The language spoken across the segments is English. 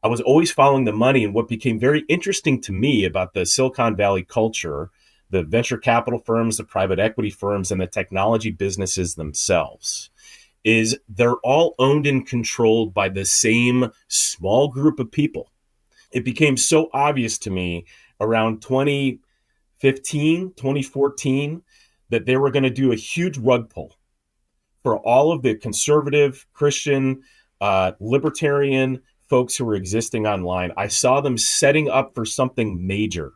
I was always following the money. And what became very interesting to me about the Silicon Valley culture, the venture capital firms, the private equity firms, and the technology businesses themselves, is they're all owned and controlled by the same small group of people. It became so obvious to me around 2015, 2014, that they were going to do a huge rug pull for all of the conservative, Christian, libertarian folks who were existing online. I saw them setting up for something major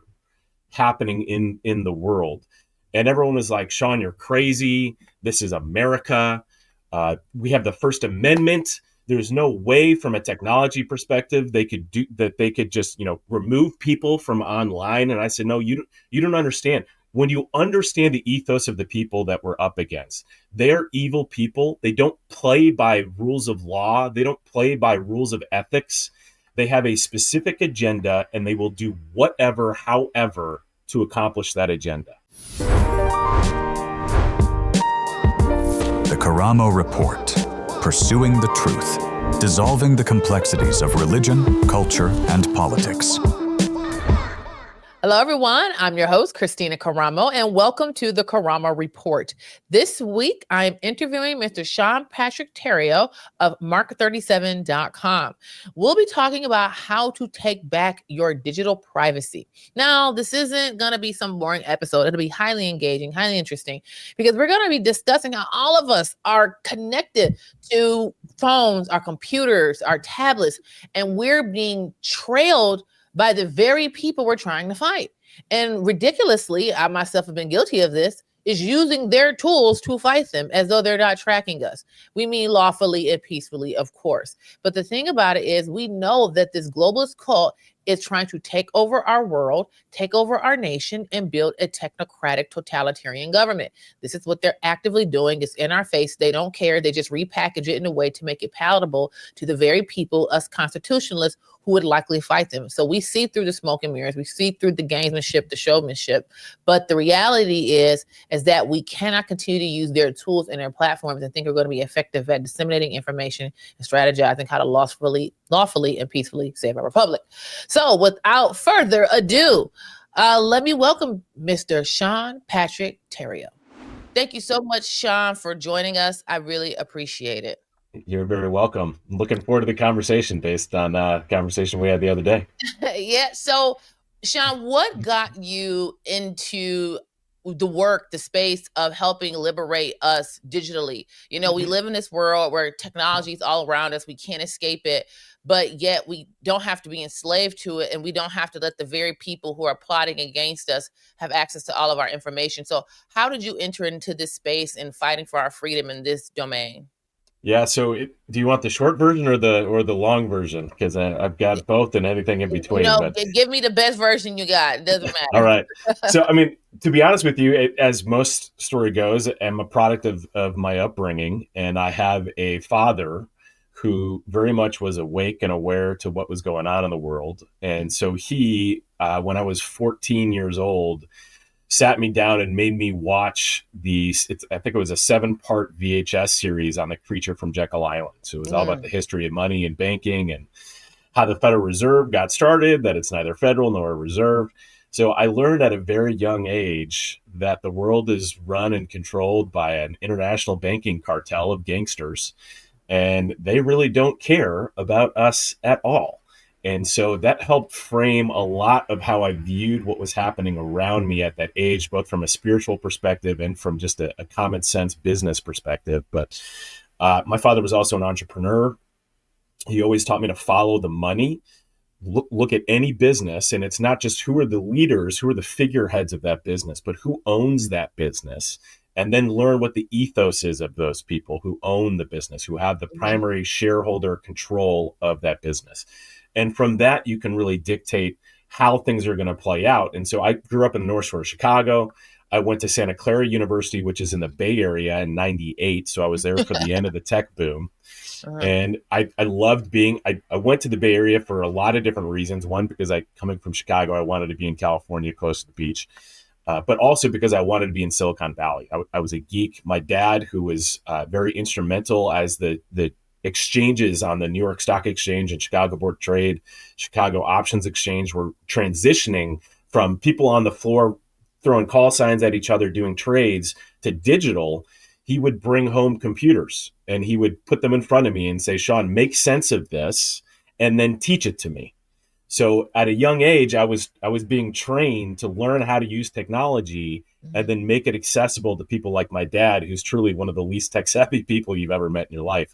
happening in the world. And everyone was like, Sean, you're crazy. This is America. We have the First Amendment. There's no way from a technology perspective they could do that. They could just, remove people from online. And I said, no, you don't understand. When you understand the ethos of the people that we're up against, they're evil people. They don't play by rules of law. They don't play by rules of ethics. They have a specific agenda, and they will do whatever, however, to accomplish that agenda. The Karamo Report. Pursuing the truth. Dissolving the complexities of religion, culture, and politics. Hello, everyone. I'm your host, Christina Karamo, and welcome to the Karamo Report. This week, I'm interviewing Mr. Sean Patrick Tario of Mark37.com. We'll be talking about how to take back your digital privacy. Now, this isn't going to be some boring episode. It'll be highly engaging, highly interesting, because we're going to be discussing how all of us are connected to phones, our computers, our tablets, and we're being trailed by the very people we're trying to fight. And ridiculously, I myself have been guilty of this, is using their tools to fight them as though they're not tracking us. We mean lawfully and peacefully, of course. But the thing about it is we know that this globalist cult is trying to take over our world, take over our nation, and build a technocratic totalitarian government. This is what they're actively doing. It's in our face. They don't care. They just repackage it in a way to make it palatable to the very people, us constitutionalists, who would likely fight them. So we see through the smoke and mirrors. We see through the gamesmanship, the showmanship. But the reality is that we cannot continue to use their tools and their platforms and think we're going to be effective at disseminating information and strategizing how to lawfully and peacefully save our republic. So without further ado, let me welcome Mr. Sean Patrick Tario. Thank you so much, Sean, for joining us. I really appreciate it. You're very welcome. I'm looking forward to the conversation based on the conversation we had the other day. Yeah. So, Sean, what got you into the work, the space of helping liberate us digitally? We live in this world where technology is all around us. We can't escape it, but yet we don't have to be enslaved to it. And we don't have to let the very people who are plotting against us have access to all of our information. So how did you enter into this space and fighting for our freedom in this domain? Yeah. So do you want the short version or the long version? Because I've got both and anything in between. Give me the best version you got. It doesn't matter. All right. So, to be honest with you, as most story goes, I'm a product of my upbringing, and I have a father who very much was awake and aware to what was going on in the world. And so he, when I was 14 years old, sat me down and made me watch I think it was a 7-part VHS series on the creature from Jekyll Island. So it was all about the history of money and banking and how the Federal Reserve got started, that it's neither federal nor reserve. So I learned at a very young age that the world is run and controlled by an international banking cartel of gangsters, and they really don't care about us at all. And so that helped frame a lot of how I viewed what was happening around me at that age, both from a spiritual perspective and from just a common sense business perspective. But my father was also an entrepreneur. He always taught me to follow the money, look at any business. And it's not just who are the leaders, who are the figureheads of that business, but who owns that business. And then learn what the ethos is of those people who own the business, who have the primary shareholder control of that business. And from that, you can really dictate how things are going to play out. And so I grew up in the North Shore of Chicago. I went to Santa Clara University, which is in the Bay Area, in 98. So I was there for the end of the tech boom. And I loved I went to the Bay Area for a lot of different reasons. One, because coming from Chicago, I wanted to be in California, close to the beach. But also because I wanted to be in Silicon Valley. I was a geek. My dad, who was very instrumental as the exchanges on the New York Stock Exchange and Chicago Board of Trade, Chicago Options Exchange were transitioning from people on the floor throwing call signs at each other doing trades to digital, he would bring home computers and he would put them in front of me and say, Sean, make sense of this and then teach it to me. So at a young age, I was being trained to learn how to use technology and then make it accessible to people like my dad, who's truly one of the least tech savvy people you've ever met in your life.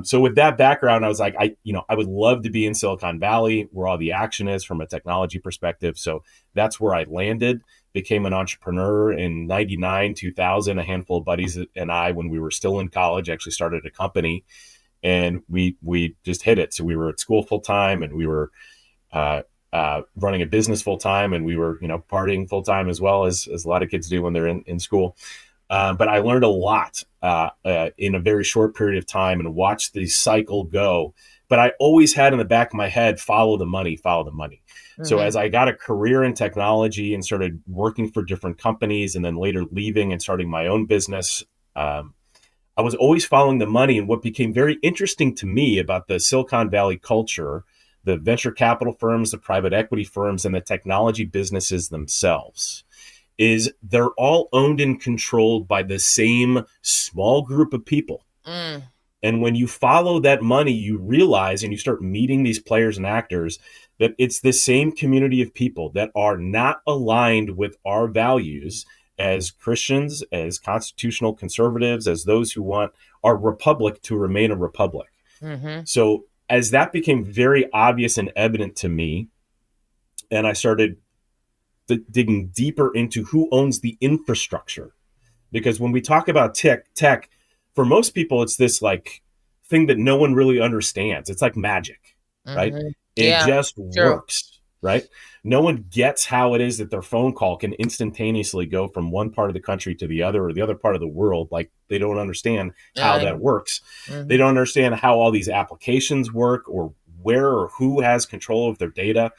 So with that background, I was like, I would love to be in Silicon Valley where all the action is from a technology perspective. So that's where I landed, became an entrepreneur in 99, 2000. A handful of buddies and I, when we were still in college, actually started a company, and we just hit it. So we were at school full time, and we were running a business full time, and we were, partying full time as well as a lot of kids do when they're in school. But I learned a lot in a very short period of time and watched the cycle go. But I always had in the back of my head, follow the money, follow the money. So as I got a career in technology and started working for different companies and then later leaving and starting my own business, I was always following the money. And what became very interesting to me about the Silicon Valley culture, the venture capital firms, the private equity firms, and the technology businesses themselves, is they're all owned and controlled by the same small group of people. And when you follow that money, you realize, and you start meeting these players and actors, that it's the same community of people that are not aligned with our values as Christians, as constitutional conservatives, as those who want our republic to remain a republic. So as that became very obvious and evident to me, and I started digging deeper into who owns the infrastructure, because when we talk about tech, for most people, it's this like thing that no one really understands. It's like magic, right? It just works, right? No one gets how it is that their phone call can instantaneously go from one part of the country to the other or the other part of the world. Like, they don't understand how that works. They don't understand how all these applications work or where or who has control of their data.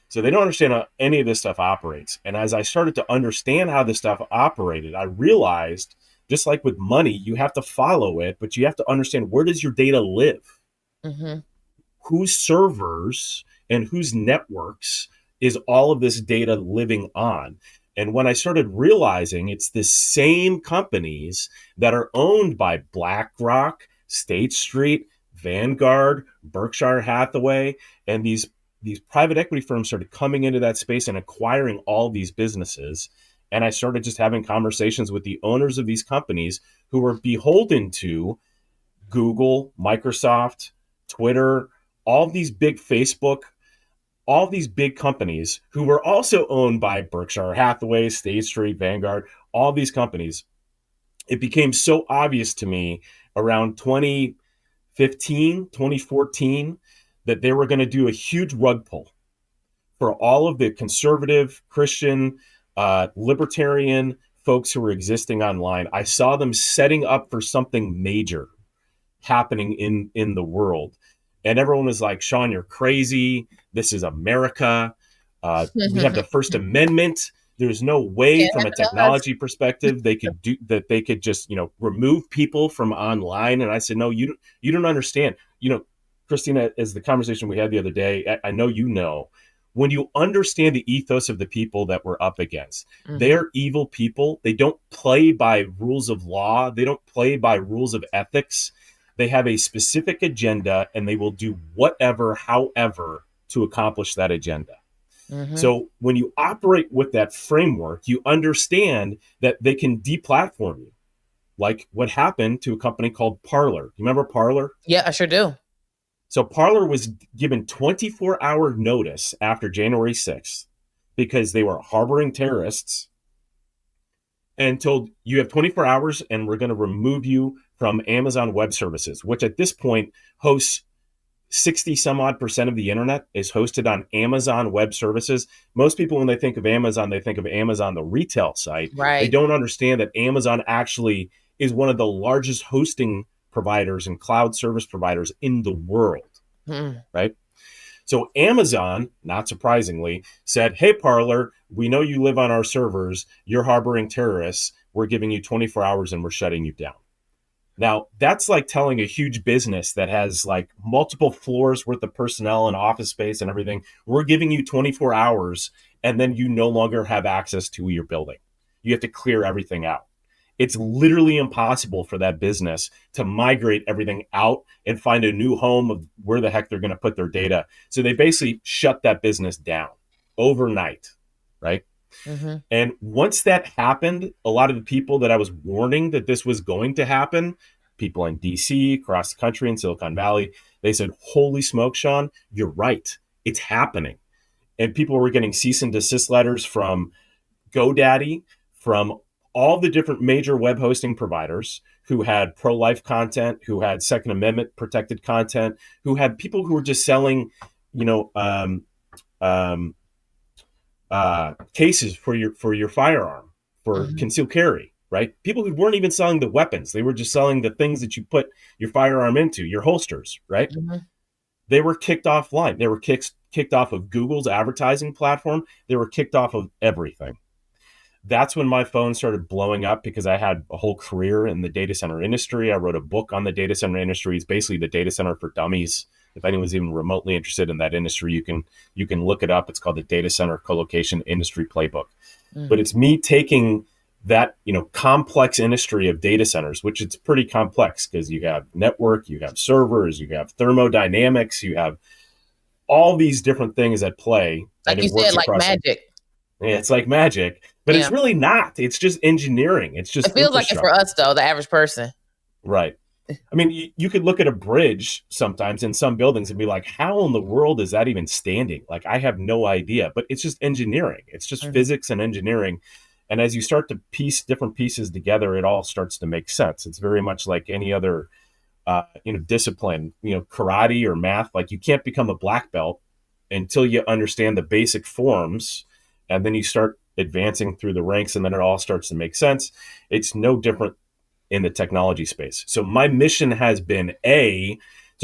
So they don't understand how any of this stuff operates. And as I started to understand how this stuff operated, I realized, just like with money, you have to follow it, but you have to understand, where does your data live? Whose servers and whose networks is all of this data living on? And when I started realizing it's the same companies that are owned by BlackRock, State Street, Vanguard, Berkshire Hathaway, and these private equity firms started coming into that space and acquiring all these businesses. And I started just having conversations with the owners of these companies who were beholden to Google, Microsoft, Twitter, all these big Facebook, all these big companies who were also owned by Berkshire Hathaway, State Street, Vanguard, all these companies. It became so obvious to me around 2015, 2014, that they were going to do a huge rug pull for all of the conservative, Christian, libertarian folks who were existing online. I saw them setting up for something major happening in the world. And everyone was like, Sean, you're crazy. This is America. We have the First Amendment. There's no way from a technology perspective they could do that. They could just, remove people from online. And I said, no, you don't understand. Christina, as the conversation we had the other day, I know when you understand the ethos of the people that we're up against, they are evil people. They don't play by rules of law. They don't play by rules of ethics. They have a specific agenda, and they will do whatever, however, to accomplish that agenda. So when you operate with that framework, you understand that they can deplatform you, like what happened to a company called Parler. You remember Parler? Yeah, I sure do. So Parler was given 24-hour notice after January 6th because they were harboring terrorists, and told, you have 24 hours and we're going to remove you from Amazon Web Services, which at this point hosts 60 some odd % of the internet is hosted on Amazon Web Services. Most people, when they think of Amazon, they think of Amazon, the retail site. Right. They don't understand that Amazon actually is one of the largest hosting providers and cloud service providers in the world, right? So Amazon, not surprisingly, said, hey, Parler, we know you live on our servers. You're harboring terrorists. We're giving you 24 hours and we're shutting you down. Now, that's like telling a huge business that has like multiple floors worth of personnel and office space and everything, we're giving you 24 hours and then you no longer have access to your building. You have to clear everything out. It's literally impossible for that business to migrate everything out and find a new home of where the heck they're going to put their data. So they basically shut that business down overnight, right? Mm-hmm. And once that happened, a lot of the people that I was warning that this was going to happen, people in DC, across the country, in Silicon Valley, they said, holy smoke, Sean, you're right. It's happening. And people were getting cease and desist letters from GoDaddy, from all the different major web hosting providers who had pro-life content, who had Second Amendment protected content, who had people who were just selling, cases for your firearm, for concealed carry, right? People who weren't even selling the weapons. They were just selling the things that you put your firearm into, your holsters, right? Mm-hmm. They were kicked offline. They were kicked off of Google's advertising platform. They were kicked off of everything. That's when my phone started blowing up because I had a whole career in the data center industry. I wrote a book on the data center industry. It's basically the data center for dummies. If anyone's even remotely interested in that industry, you can look it up. It's called the Data Center Colocation Industry Playbook. Mm-hmm. But it's me taking that, complex industry of data centers, which it's pretty complex because you have network, you have servers, you have thermodynamics, you have all these different things at play. Like you said, like magic. Yeah, it's like magic, but it's really not. It's just engineering. It's just it feels like it for us, though, the average person. Right. I mean, you could look at a bridge sometimes in some buildings and be like, how in the world is that even standing? Like, I have no idea, but it's just engineering. It's just physics and engineering. And as you start to piece different pieces together, it all starts to make sense. It's very much like any other, discipline, karate or math. Like, you can't become a black belt until you understand the basic forms. And then you start advancing through the ranks and then it all starts to make sense. It's no different in the technology space. So my mission has been to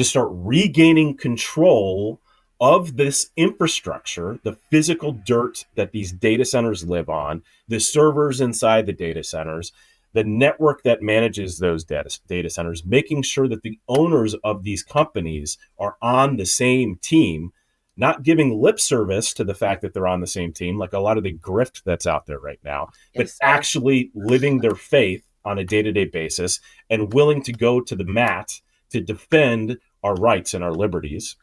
start regaining control of this infrastructure, the physical dirt that these data centers live on, the servers inside the data centers, the network that manages those data centers, making sure that the owners of these companies are on the same team, not giving lip service to the fact that they're on the same team, like a lot of the grift that's out there right now, but actually living their faith on a day-to-day basis and willing to go to the mat to defend our rights and our liberties.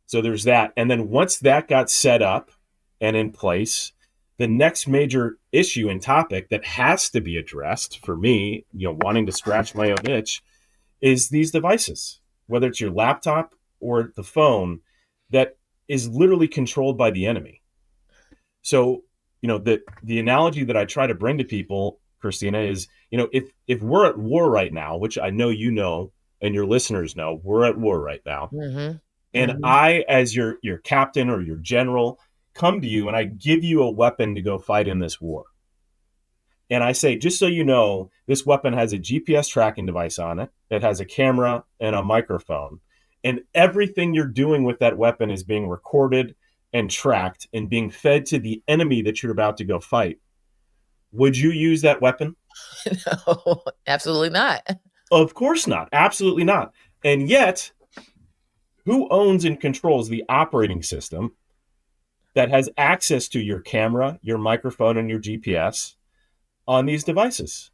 So there's that. And then once that got set up and in place, the next major issue and topic that has to be addressed for me, wanting to scratch my own itch, is these devices, whether it's your laptop or the phone, that is literally controlled by the enemy. So, the analogy that I try to bring to people, Christina, is, if we're at war right now, which I know and your listeners know, we're at war right now. Mm-hmm. And I, as your captain or your general, come to you and I give you a weapon to go fight in this war. And I say, just so you know, this weapon has a GPS tracking device on it. It has a camera and a microphone. And everything you're doing with that weapon is being recorded and tracked and being fed to the enemy that you're about to go fight. Would you use that weapon? No, absolutely not. Of course not. Absolutely not. And yet, who owns and controls the operating system that has access to your camera, your microphone, and your GPS on these devices?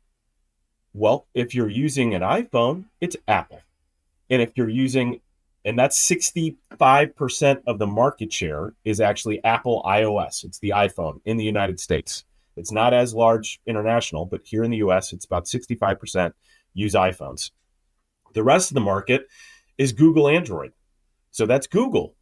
Well, if you're using an iPhone, it's Apple. And if you're using, and that's 65% of the market share is actually Apple iOS. It's the iPhone in the United States. It's not as large international, but here in the US, it's about 65% use iPhones. The rest of the market is Google Android. So that's Google.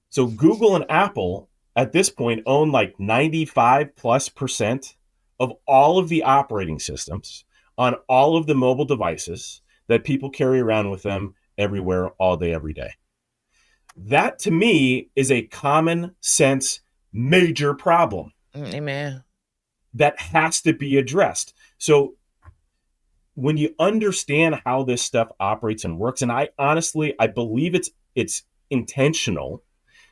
So Google and Apple at this point own like 95+% of all of the operating systems on all of the mobile devices that people carry around with them everywhere, all day, every day. That to me is a common sense major problem. Amen. That has to be addressed. So when you understand how this stuff operates and works, and I believe it's intentional,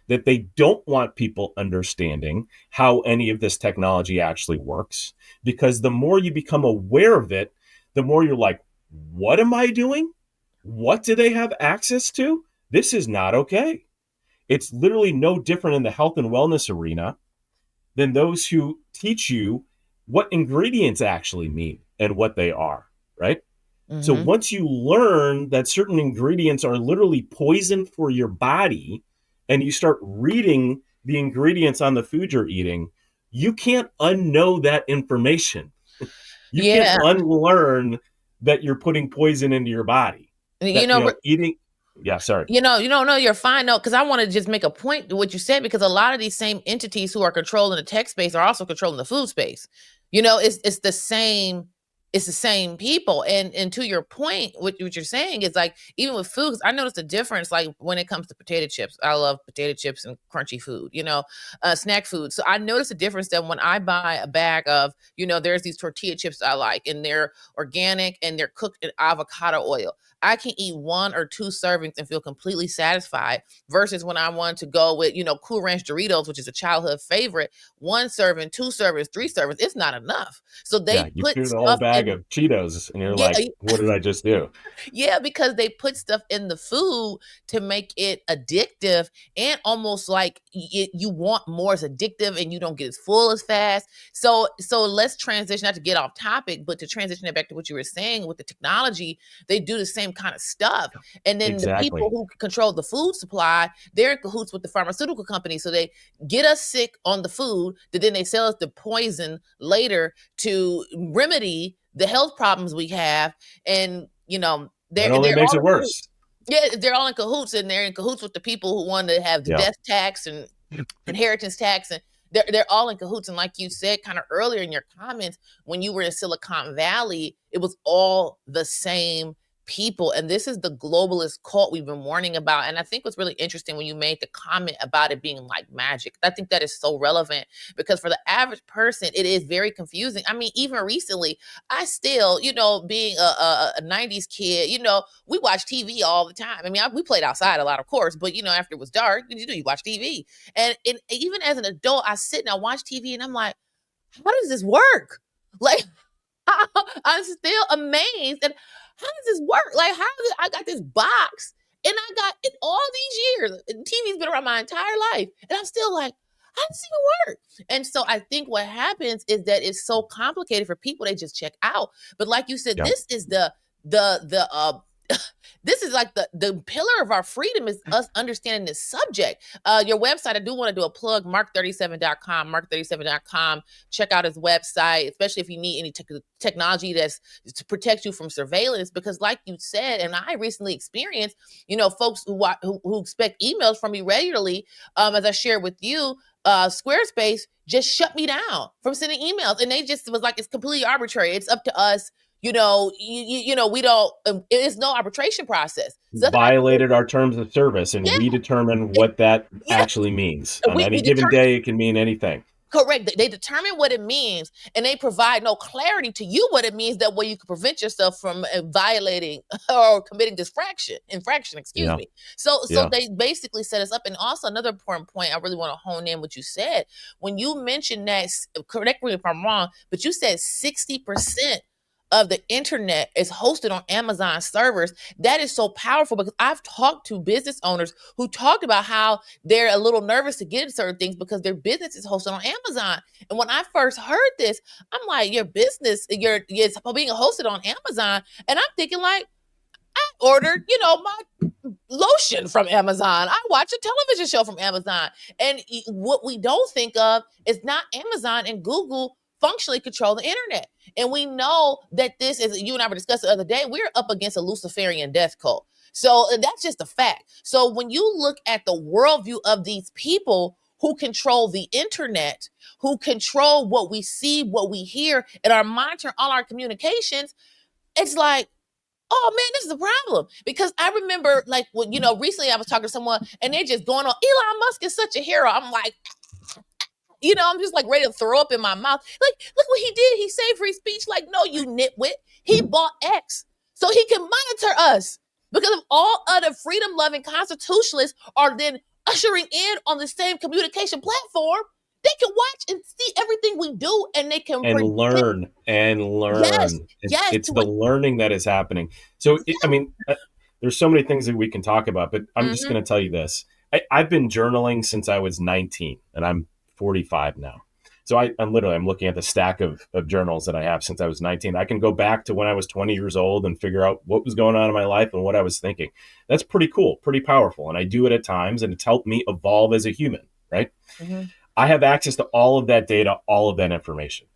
that they don't want people understanding how any of this technology actually works, because the more you become aware of it, the more you're like, what am I doing? What do they have access to? This is not okay. It's literally no different in the health and wellness arena than those who teach you what ingredients actually mean and what they are, right? Mm-hmm. So once you learn that certain ingredients are literally poison for your body, and you start reading the ingredients on the food you're eating, you can't unknow that information. You can't unlearn that you're putting poison into your body. That, eating. Yeah, sorry. No, you're fine. No, because I want to just make a point to what you said, because a lot of these same entities who are controlling the tech space are also controlling the food space. It's the same. It's the same people. And to your point, what you're saying is like, even with foods, I noticed a difference, like when it comes to potato chips. I love potato chips and crunchy food, snack food. So I noticed a difference that when I buy a bag of, there's these tortilla chips I like, and they're organic and they're cooked in avocado oil. I can eat 1 or 2 servings and feel completely satisfied, versus when I want to go with, Cool Ranch Doritos, which is a childhood favorite, 1 serving, 2 servings, 3 servings, it's not enough. So they you put threw the whole bag of Cheetos and you're like, what did I just do? Yeah, because they put stuff in the food to make it addictive, and almost like you want more. It's addictive and you don't get as full as fast. So let's transition, not to get off topic, but to transition it back to what you were saying with the technology. They do the same kind of stuff. And then the people who control the food supply, they're in cahoots with the pharmaceutical companies. So they get us sick on the food, that then they sell us the poison later to remedy the health problems we have. And it only makes it worse. Yeah, they're all in cahoots, and they're in cahoots with the people who want to have the death tax and inheritance tax, and they're all in cahoots. And like you said kind of earlier in your comments, when you were in Silicon Valley, it was all the same people. And this is the globalist cult we've been warning about. And I think what's really interesting when you made the comment about it being like magic, I think that is so relevant, because for the average person, it is very confusing. I mean, even recently, I still, being a 90s kid, we watch TV all the time. I mean, we played outside a lot, of course, but after it was dark, you watch TV. And even as an adult, I sit and I watch TV and I'm like, how does this work? Like, I'm still amazed. And how does this work? Like, I got this box and I got it all these years. TV's been around my entire life. And I'm still like, how does this even work? And so I think what happens is that it's so complicated for people, they just check out. But like you said, this is this is like the pillar of our freedom, is us understanding this subject. Your website, I do want to do a plug, mark37.com, mark37.com. Check out his website, especially if you need any technology that's to protect you from surveillance. Because like you said, and I recently experienced, folks who expect emails from me regularly, as I shared with you, Squarespace just shut me down from sending emails. And they just was like, it's completely arbitrary. It's up to us. We don't, it's no arbitration process. So violated our terms of service, and we determine what that actually means. On any given day, it can mean anything. Correct. They determine what it means, and they provide no clarity to you what it means. That way you can prevent yourself from violating or committing infraction, excuse me. So they basically set us up. And also another important point, I really want to hone in what you said. When you mentioned that, correct me if I'm wrong, but you said 60% of the internet is hosted on Amazon servers. That is so powerful, because I've talked to business owners who talked about how they're a little nervous to get into certain things because their business is hosted on Amazon. And when I first heard this, I'm like, your business, is being hosted on Amazon. And I'm thinking like, I ordered, my lotion from Amazon. I watch a television show from Amazon. And what we don't think of is not Amazon and Google functionally control the internet. And we know that this is, you and I were discussing the other day, we're up against a Luciferian death cult. So that's just a fact. So when you look at the worldview of these people who control the internet, who control what we see, what we hear, and are monitoring all our communications, it's like, oh man, this is a problem. Because I remember, like, when, recently I was talking to someone and they're just going on, Elon Musk is such a hero. I'm like, I'm just like ready to throw up in my mouth. Like, look what he did. He saved free speech. Like, no, you nitwit. He bought X so he can monitor us, because of all other freedom-loving constitutionalists are then ushering in on the same communication platform They can watch and see everything we do, and they can and predict. learn and Yes, learn. yes. It's the learning that is happening. So, there's so many things that we can talk about, but I'm just going to tell you this. I've been journaling since I was 19, and I'm 45 now. So I'm looking at the stack of journals that I have since I was 19. I can go back to when I was 20 years old and figure out what was going on in my life and what I was thinking. That's pretty cool, pretty powerful. And I do it at times, and it's helped me evolve as a human, right? I have access to all of that data, all of that information.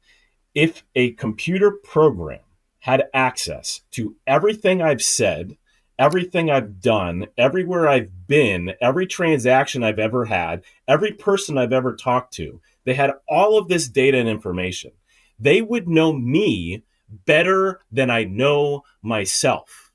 If a computer program had access to everything I've said, everything I've done, everywhere I've been, every transaction I've ever had, every person I've ever talked to, they had all of this data and information. They would know me better than I know myself.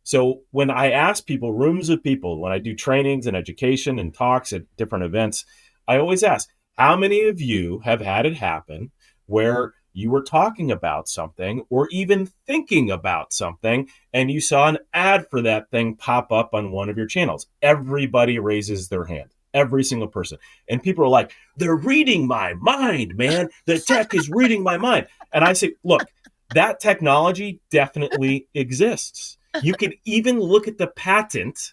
So when I ask people, rooms of people, when I do trainings and education and talks at different events, I always ask, how many of you have had it happen where you were talking about something or even thinking about something and you saw an ad for that thing pop up on one of your channels? Everybody raises their hand. Every single person. And people are like, they're reading my mind, man. The tech is reading my mind. And I say, look, that technology definitely exists. You can even look at the patent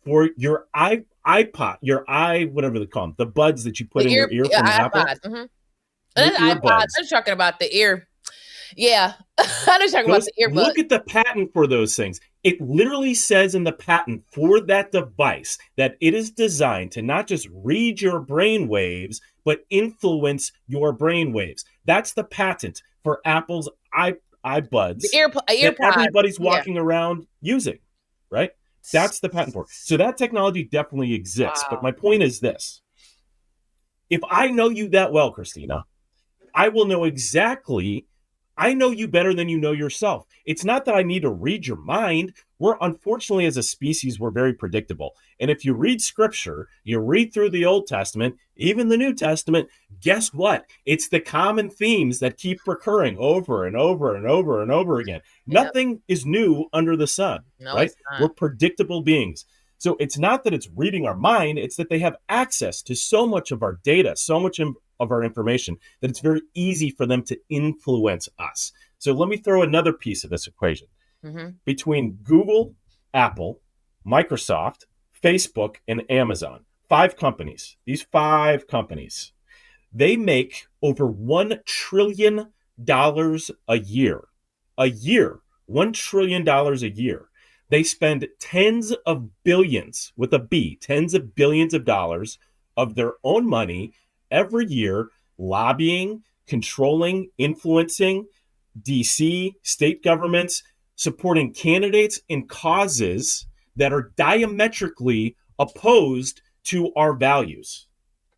for your iPod, whatever they call them, the buds that you put in your ear from Apple. And that's iPods. I'm talking about the ear. Yeah, I'm just talking about the earbuds. Look at the patent for those things. It literally says in the patent for that device that it is designed to not just read your brain waves, but influence your brain waves. That's the patent for Apple's iBuds that everybody's walking around using, right? That's the patent for it. So that technology definitely exists. Wow. But my point is this. If I know you that well, Christina, I will know I know you better than you know yourself. It's not that I need to read your mind. Unfortunately, as a species, we're very predictable. And if you read scripture, you read through the Old Testament, even the New Testament, guess what? It's the common themes that keep recurring over and over and over and over again. Yep. Nothing is new under the sun, right? We're predictable beings. So it's not that it's reading our mind, it's that they have access to so much of our data, so much of our information, that it's very easy for them to influence us. So let me throw another piece of this equation. Between Google, Apple, Microsoft, Facebook, and Amazon, 5 companies, these 5 companies, they make over $1 trillion a year. $1 trillion a year. They spend tens of billions, with a B, tens of billions of dollars of their own money every year, lobbying, controlling, influencing DC, state governments, supporting candidates and causes that are diametrically opposed to our values.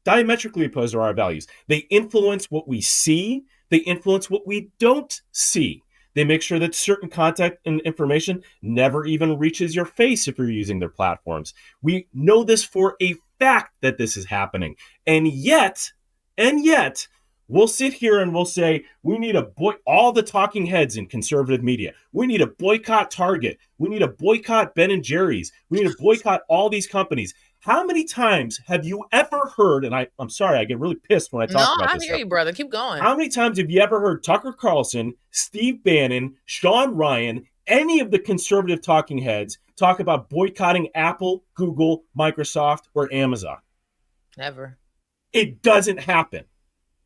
Diametrically opposed to our values. They influence what we see. They influence what we don't see. They make sure that certain content and information never even reaches your face if you're using their platforms. We know this for a fact that this is happening. And yet, we'll sit here and we'll say, we need to all the talking heads in conservative media. We need to boycott Target. We need to boycott Ben & Jerry's. We need to boycott all these companies. How many times have you ever heard, and I'm sorry, I get really pissed when I talk about this. No, I hear you, brother. Keep going. How many times have you ever heard Tucker Carlson, Steve Bannon, Sean Ryan, any of the conservative talking heads talk about boycotting Apple, Google, Microsoft, or Amazon? Never. It doesn't happen.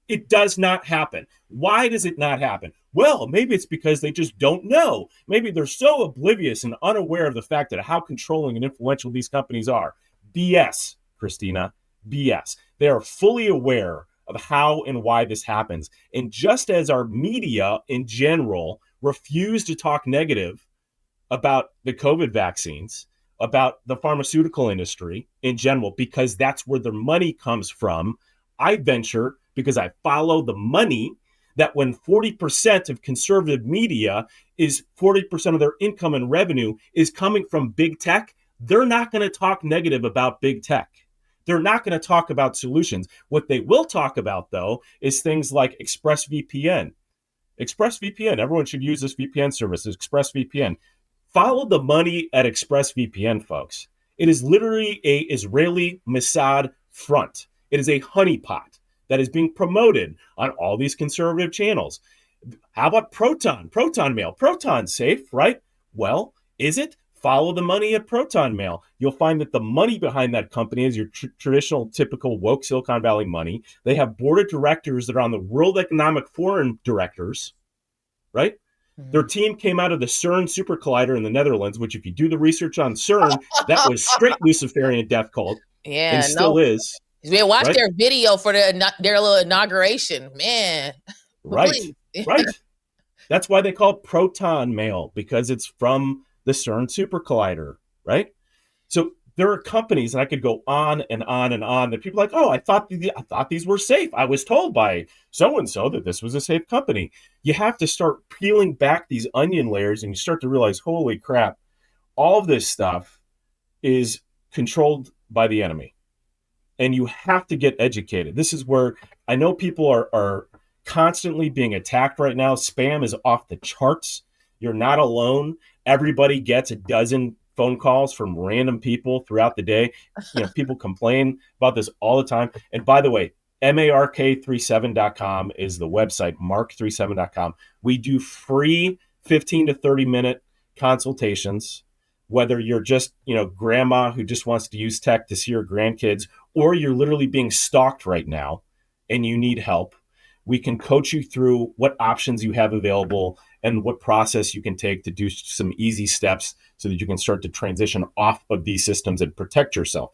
It does not happen. Why does it not happen? Well, maybe it's because they just don't know. Maybe they're so oblivious and unaware of the fact that how controlling and influential these companies are. BS, Christina, BS. They are fully aware of how and why this happens. And just as our media in general refuse to talk negative about the COVID vaccines, about the pharmaceutical industry in general, because that's where their money comes from, I venture, because I follow the money, that when 40% of conservative media is 40% of their income and revenue is coming from big tech, they're not going to talk negative about big tech. They're not going to talk about solutions. What they will talk about, though, is things like ExpressVPN. ExpressVPN, everyone should use this VPN service, ExpressVPN. Follow the money at ExpressVPN, folks. It is literally a Israeli Mossad front. It is a honeypot. that is being promoted on all these conservative channels. How about Proton Mail? Proton's safe, right? Well, is it? Follow the money at Proton Mail. You'll find that the money behind that company is your traditional, typical woke Silicon Valley money. They have board of directors that are on the World Economic Forum directors, right? Mm-hmm. Their team came out of the CERN super collider in the Netherlands, which if you do the research on CERN, that was straight Luciferian death cult. Yeah, and still is. We watched their video for their little inauguration, man. Right, right. That's why they call it Proton Mail, because it's from the CERN super collider, right? So there are companies, and I could go on and on and on, that people are like, oh, I thought these were safe. I was told by so-and-so that this was a safe company. You have to start peeling back these onion layers, and you start to realize, holy crap, all of this stuff is controlled by the enemy. And you have to get educated. This is where I know people are constantly being attacked right now. Spam is off the charts. You're not alone. Everybody gets a dozen phone calls from random people throughout the day. People complain about this all the time. And by the way, mark37.com is the website, mark37.com. We do free 15 to 30 minute consultations, whether you're just, grandma who just wants to use tech to see her grandkids, or you're literally being stalked right now and you need help. We can coach you through what options you have available and what process you can take to do some easy steps so that you can start to transition off of these systems and protect yourself.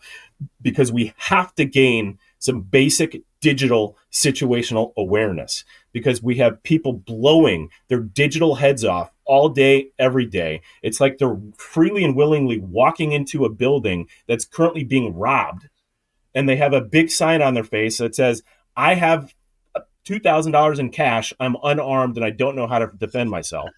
Because we have to gain some basic digital situational awareness, because we have people blowing their digital heads off all day, every day. It's like they're freely and willingly walking into a building that's currently being robbed, and they have a big sign on their face that says, I have $2,000 in cash, I'm unarmed, and I don't know how to defend myself.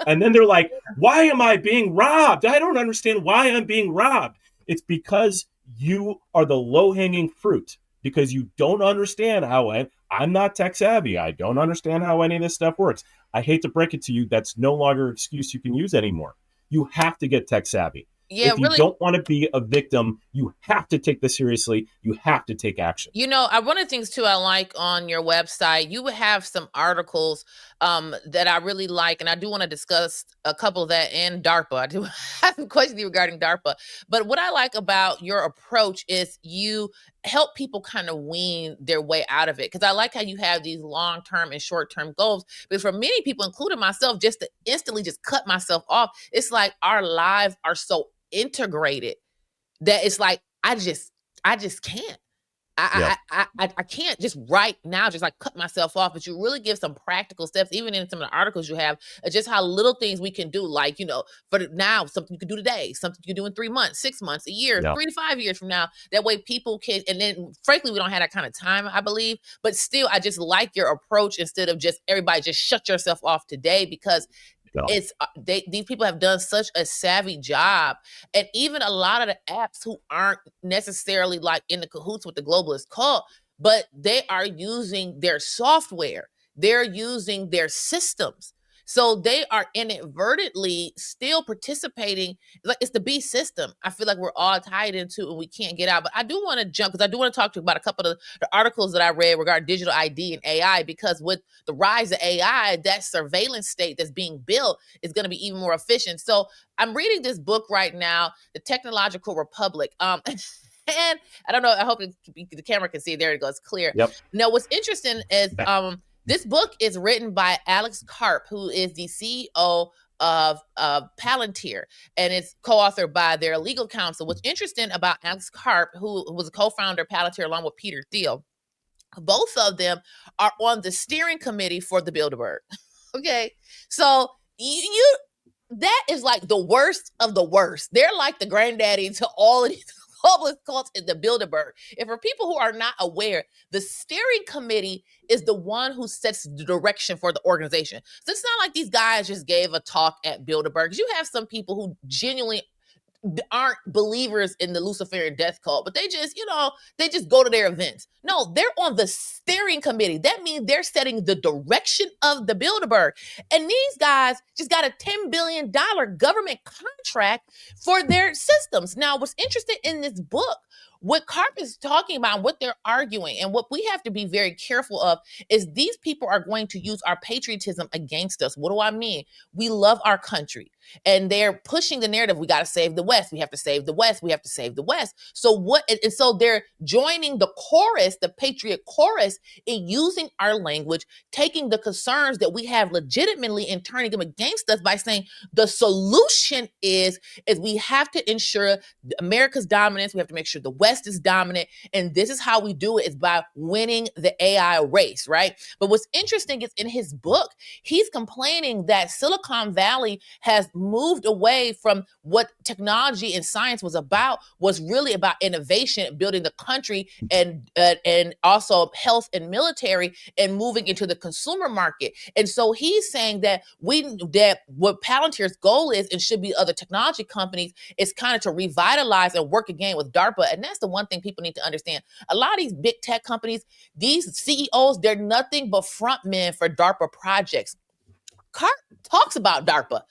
And then they're like, why am I being robbed? I don't understand why I'm being robbed. It's because you are the low-hanging fruit, because you don't understand how I'm not tech savvy. I don't understand how any of this stuff works. I hate to break it to you, that's no longer an excuse you can use anymore. You have to get tech savvy. Yeah, if you don't want to be a victim, you have to take this seriously. You have to take action. One of the things too I like on your website, you have some articles that I really like, and I do want to discuss a couple of that in DARPA. I do have some questions regarding DARPA, but what I like about your approach is you help people kind of wean their way out of it. Because I like how you have these long-term and short-term goals. Because for many people, including myself, just to instantly just cut myself off, it's like our lives are so integrated that it's like I just can't. I can't just right now just like cut myself off. But you really give some practical steps, even in some of the articles you have, just how little things we can do. Like, for now, something you can do today, something you can do in 3 months, 6 months, a year, 3 to 5 years from now. That way people can, and then frankly, we don't have that kind of time, I believe. But still, I just like your approach instead of just everybody just shut yourself off today, because these people have done such a savvy job. And even a lot of the apps who aren't necessarily like in the cahoots with the globalist cult, but they are using their software, they're using their systems. So they are inadvertently still participating. Like, it's the B system. I feel like we're all tied into and we can't get out. But I do want to jump, because I do want to talk to you about a couple of the articles that I read regarding digital ID and AI, because with the rise of AI, that surveillance state that's being built is going to be even more efficient. So I'm reading this book right now, The Technological Republic. And I don't know, I hope the camera can see it. There it goes, clear. Yep. Now, what's interesting is this book is written by Alex Karp, who is the CEO of Palantir, and it's co-authored by their legal counsel. What's interesting about Alex Karp, who was a co-founder of Palantir along with Peter Thiel, both of them are on the steering committee for the Bilderberg. Okay, so that is like the worst of the worst. They're like the granddaddy to all of these globalist cults in the Bilderberg. And for people who are not aware, the steering committee is the one who sets the direction for the organization. So it's not like these guys just gave a talk at Bilderberg. You have some people who genuinely aren't believers in the Luciferian death cult, but they just go to their events. No, they're on the steering committee. That means they're setting the direction of the Bilderberg. And these guys just got a $10 billion government contract for their systems. Now, what's interesting in this book what Karp is talking about, what they're arguing, and what we have to be very careful of is these people are going to use our patriotism against us. What do I mean? We love our country, and they're pushing the narrative. We got to save the West. We have to save the West. We have to save the West. So what? And so they're joining the chorus, the patriot chorus, in using our language, taking the concerns that we have legitimately and turning them against us by saying the solution is we have to ensure America's dominance. We have to make sure the West is dominant. And this is how we do it, is by winning the AI race, right? But what's interesting is in his book, he's complaining that Silicon Valley has moved away from what technology and science was really about innovation, building the country, and also health and military, and moving into the consumer market. And so he's saying that what Palantir's goal is, and should be other technology companies, is kind of to revitalize and work again with DARPA. And that's the one thing people need to understand. A lot of these big tech companies, these CEOs, they're nothing but front men for DARPA projects. Karp talks about DARPA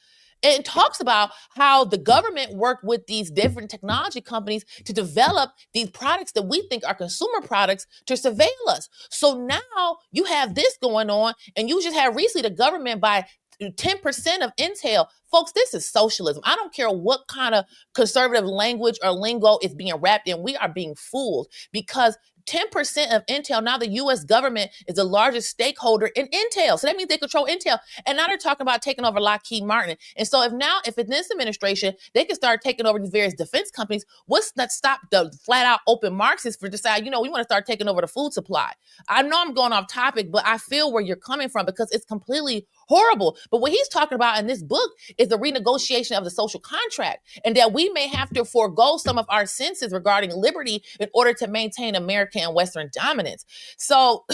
and talks about how the government worked with these different technology companies to develop these products that we think are consumer products to surveil us. So now you have this going on, and you just have recently the government by 10% of Intel. Folks, this is socialism. I don't care what kind of conservative language or lingo is being wrapped in. We are being fooled because 10% of Intel, now the US government is the largest stakeholder in Intel. So that means they control Intel. And now they're talking about taking over Lockheed Martin. And so if in this administration, they can start taking over these various defense companies, what's that stop the flat out open Marxists for decide, we want to start taking over the food supply? I know I'm going off topic, but I feel where you're coming from because it's completely horrible. But what he's talking about in this book is the renegotiation of the social contract, and that we may have to forego some of our senses regarding liberty in order to maintain American and Western dominance. So,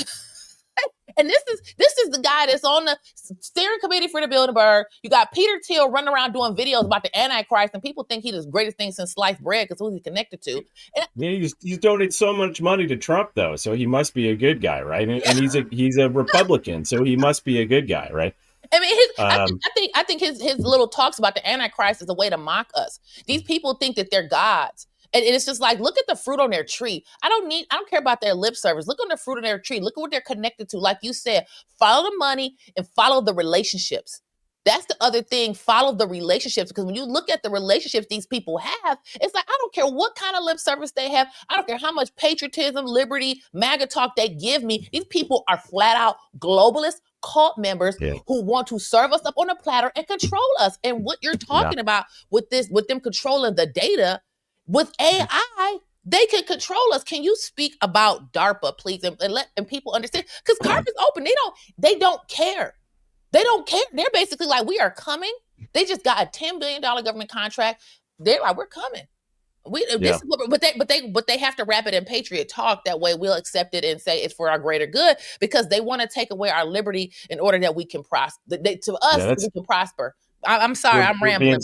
and this is the guy that's on the steering committee for the Bilderberg. You got Peter Thiel running around doing videos about the Antichrist, and people think he's the greatest thing since sliced bread because who he's connected to. And he's donated so much money to Trump, though, so he must be a good guy, right? And he's a Republican, so he must be a good guy, right? I mean, I think his little talks about the Antichrist is a way to mock us. These people think that they're gods. And it's just like, look at the fruit on their tree. I don't care about their lip service. Look on the fruit on their tree. Look at what they're connected to. Like you said, follow the money and follow the relationships. That's the other thing. Follow the relationships. Because when you look at the relationships these people have, it's like, I don't care what kind of lip service they have. I don't care how much patriotism, liberty, MAGA talk they give me. These people are flat out globalist cult members who want to serve us up on a platter and control us. And what you're talking about with them controlling the data, with AI, they can control us. Can you speak about DARPA, please, and let people understand? Because Karp is open. They don't care. They don't care. They're basically like, we are coming. They just got a $10 billion government contract. They're like, we're coming. But they have to wrap it in patriot talk. That way we'll accept it and say it's for our greater good, because they want to take away our liberty in order that we can prosper. We can prosper. I'm sorry, I'm rambling.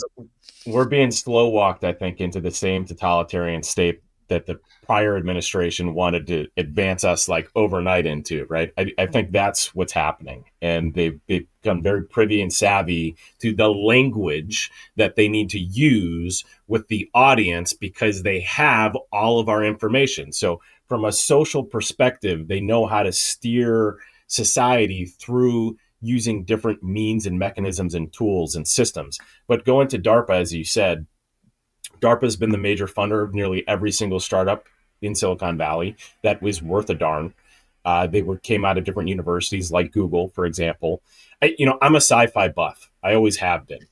We're being slow walked, I think, into the same totalitarian state that the prior administration wanted to advance us like overnight into, right? I think that's what's happening. And they've become very privy and savvy to the language that they need to use with the audience because they have all of our information. So from a social perspective, they know how to steer society through using different means and mechanisms and tools and systems. But going to DARPA, as you said, DARPA has been the major funder of nearly every single startup in Silicon Valley that was worth a darn. They came out of different universities like Google, for example. I'm a sci-fi buff. I always have been.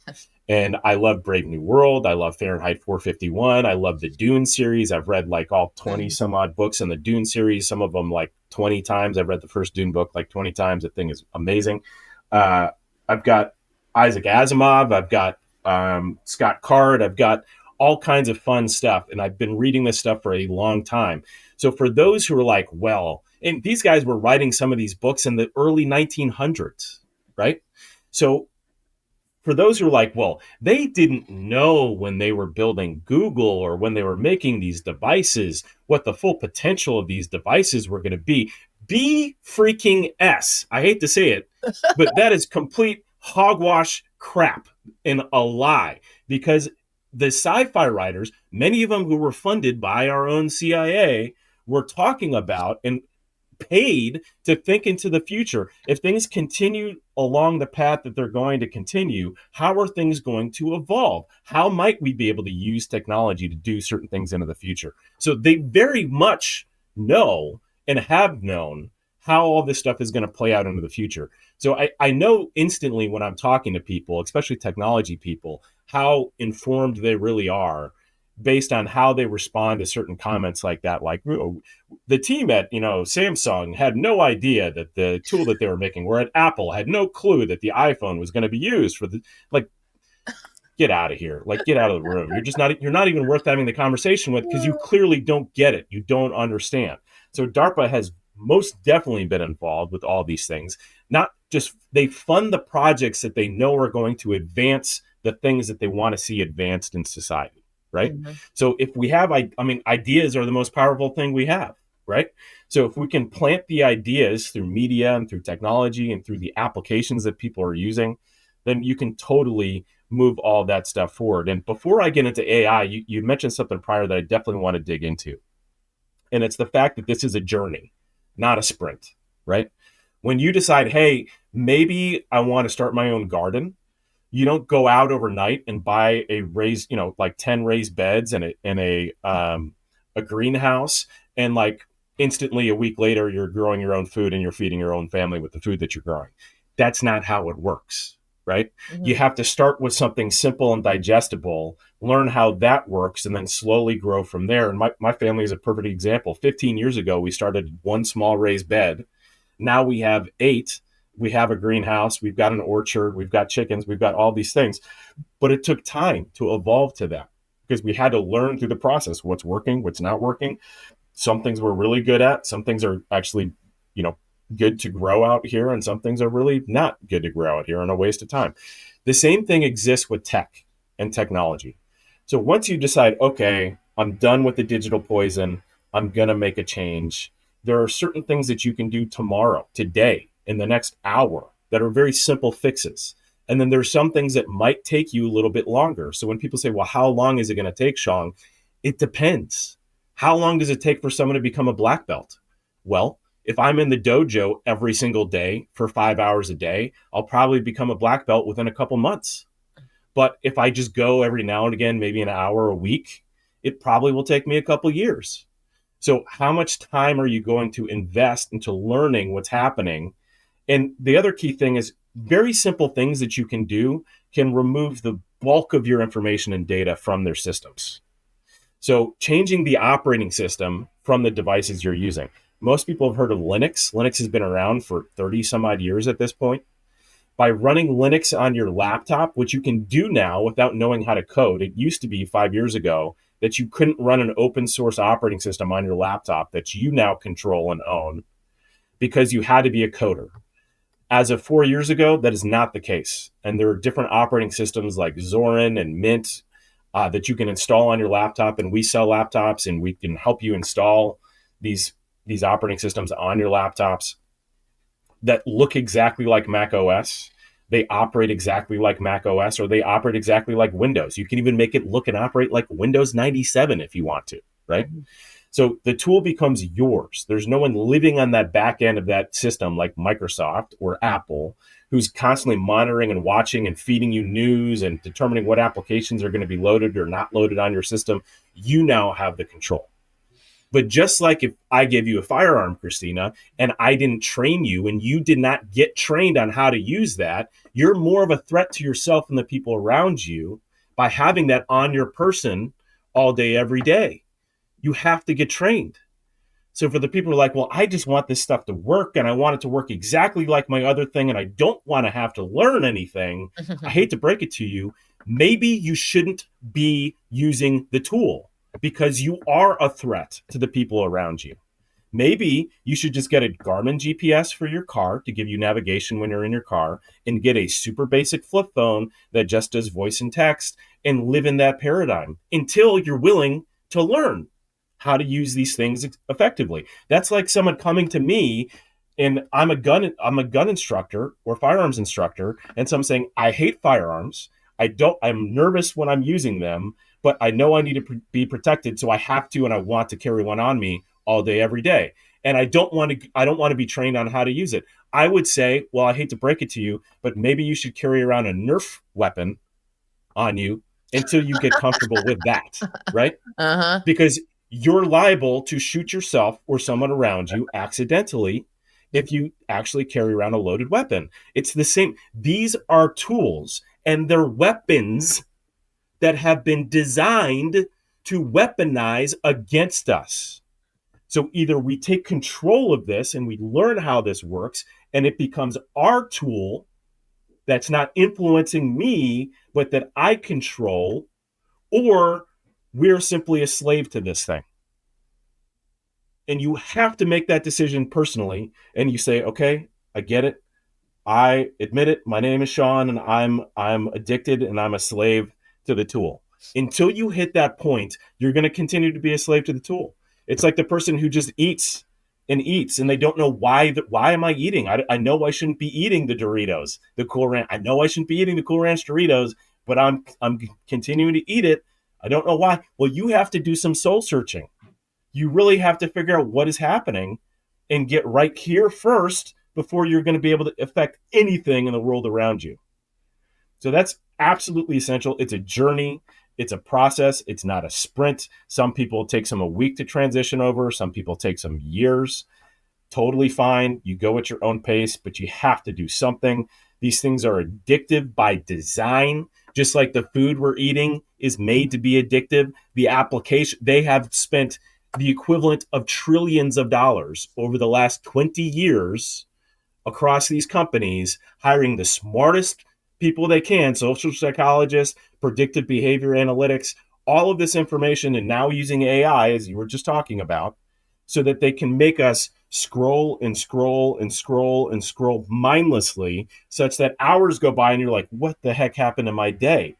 And I love Brave New World. I love Fahrenheit 451. I love the Dune series. I've read like all 20 some odd books in the Dune series, some of them like 20 times. I've read the first Dune book like 20 times. The thing is amazing. I've got Isaac Asimov. I've got Scott Card. I've got all kinds of fun stuff. And I've been reading this stuff for a long time. So for those who are like, well, and these guys were writing some of these books in the early 1900s, right? So for those who are like, well, they didn't know when they were building Google or when they were making these devices, what the full potential of these devices were going to be. Freaking S. I hate to say it, but that is complete hogwash crap and a lie, because the sci-fi writers, many of them who were funded by our own CIA, were talking about and paid to think into the future. If things continue along the path that they're going to continue, how are things going to evolve? How might we be able to use technology to do certain things into the future? So they very much know and have known how all this stuff is going to play out into the future. So I know instantly when I'm talking to people, especially technology people, how informed they really are based on how they respond to certain comments like that. Like, oh, the team at Samsung had no idea that the tool that they were making, where at Apple had no clue that the iPhone was going to be used for the, like, get out of here. Like, get out of the room. You're not even worth having the conversation with, because you clearly don't get it. You don't understand. So DARPA has most definitely been involved with all these things. Not just, they fund the projects that they know are going to advance the things that they want to see advanced in society, right? Mm-hmm. So if we have, ideas are the most powerful thing we have, right? So if we can plant the ideas through media and through technology and through the applications that people are using, then you can totally move all that stuff forward. And before I get into AI, you mentioned something prior that I definitely want to dig into. And it's the fact that this is a journey, not a sprint, right? When you decide, hey, maybe I want to start my own garden, you don't go out overnight and buy a raised, like 10 raised beds and a greenhouse, and like instantly a week later you're growing your own food and you're feeding your own family with the food that you're growing. That's not how it works, right? Mm-hmm. You have to start with something simple and digestible, learn how that works, and then slowly grow from there. And my family is a perfect example. 15 years ago, we started one small raised bed. Now we have 8. We have a greenhouse. We've got an orchard. We've got chickens. We've got all these things. But it took time to evolve to that, because we had to learn through the process what's working, what's not working. Some things we're really good at. Some things are actually, good to grow out here. And some things are really not good to grow out here and a waste of time. The same thing exists with tech and technology. So once you decide, okay, I'm done with the digital poison, I'm going to make a change, there are certain things that you can do tomorrow, today, in the next hour, that are very simple fixes. And then there's some things that might take you a little bit longer. So when people say, well, how long is it going to take, Sean? It depends. How long does it take for someone to become a black belt? Well, if I'm in the dojo every single day for 5 hours a day, I'll probably become a black belt within a couple months. But if I just go every now and again, maybe an hour a week, it probably will take me a couple years. So how much time are you going to invest into learning what's happening? And the other key thing is, very simple things that you can do can remove the bulk of your information and data from their systems. So changing the operating system from the devices you're using. Most people have heard of Linux. Linux has been around for 30 some odd years at this point. By running Linux on your laptop, which you can do now without knowing how to code. It used to be 5 years ago that you couldn't run an open source operating system on your laptop that you now control and own, because you had to be a coder. As of 4 years ago, that is not the case. And there are different operating systems like Zorin and Mint that you can install on your laptop. And we sell laptops, and we can help you install these operating systems on your laptops that look exactly like Mac OS. They operate exactly like Mac OS, or they operate exactly like Windows. You can even make it look and operate like Windows 97 if you want to, right? Mm-hmm. So the tool becomes yours. There's no one living on that back end of that system like Microsoft or Apple, who's constantly monitoring and watching and feeding you news and determining what applications are going to be loaded or not loaded on your system. You now have the control. But just like if I gave you a firearm, Christina, and I didn't train you and you did not get trained on how to use that, you're more of a threat to yourself and the people around you by having that on your person all day, every day. You have to get trained. So for the people who are like, well, I just want this stuff to work, and I want it to work exactly like my other thing, and I don't want to have to learn anything, I hate to break it to you, maybe you shouldn't be using the tool, because you are a threat to the people around you. Maybe you should just get a Garmin GPS for your car to give you navigation when you're in your car, and get a super basic flip phone that just does voice and text, and live in that paradigm until you're willing to learn how to use these things effectively. That's like someone coming to me, and I'm a gun instructor or firearms instructor, and so I'm saying, I hate firearms. I'm nervous when I'm using them, but I know I need to be protected, so I have to, and I want to carry one on me all day, every day. And I don't want to be trained on how to use it. I would say, well, I hate to break it to you, but maybe you should carry around a Nerf weapon on you until you get comfortable with that, right? Uh-huh. Because you're liable to shoot yourself or someone around you accidentally if you actually carry around a loaded weapon. It's the same. These are tools, and they're weapons that have been designed to weaponize against us. So either we take control of this and we learn how this works, and it becomes our tool that's not influencing me, but that I control, or we're simply a slave to this thing. And you have to make that decision personally. And you say, okay, I get it. I admit it. My name is Sean, and I'm addicted, and I'm a slave to the tool. Until you hit that point, you're going to continue to be a slave to the tool. It's like the person who just eats, and they don't know why am I eating? I know I shouldn't be eating the Doritos, the Cool Ranch. I know I shouldn't be eating the Cool Ranch Doritos, but I'm continuing to eat it. I don't know why. Well, you have to do some soul searching. You really have to figure out what is happening and get right here first before you're going to be able to affect anything in the world around you. So that's absolutely essential. It's a journey. It's a process. It's not a sprint. Some people it takes them a week to transition over. Some people take some years. Totally fine. You go at your own pace, but you have to do something. These things are addictive by design. Just like the food we're eating is made to be addictive, the application, they have spent the equivalent of trillions of dollars over the last 20 years across these companies, hiring the smartest people they can, social psychologists, predictive behavior analytics, all of this information, and now using AI, as you were just talking about, so that they can make us scroll and scroll and scroll and scroll mindlessly, such that hours go by and you're like, what the heck happened in my day?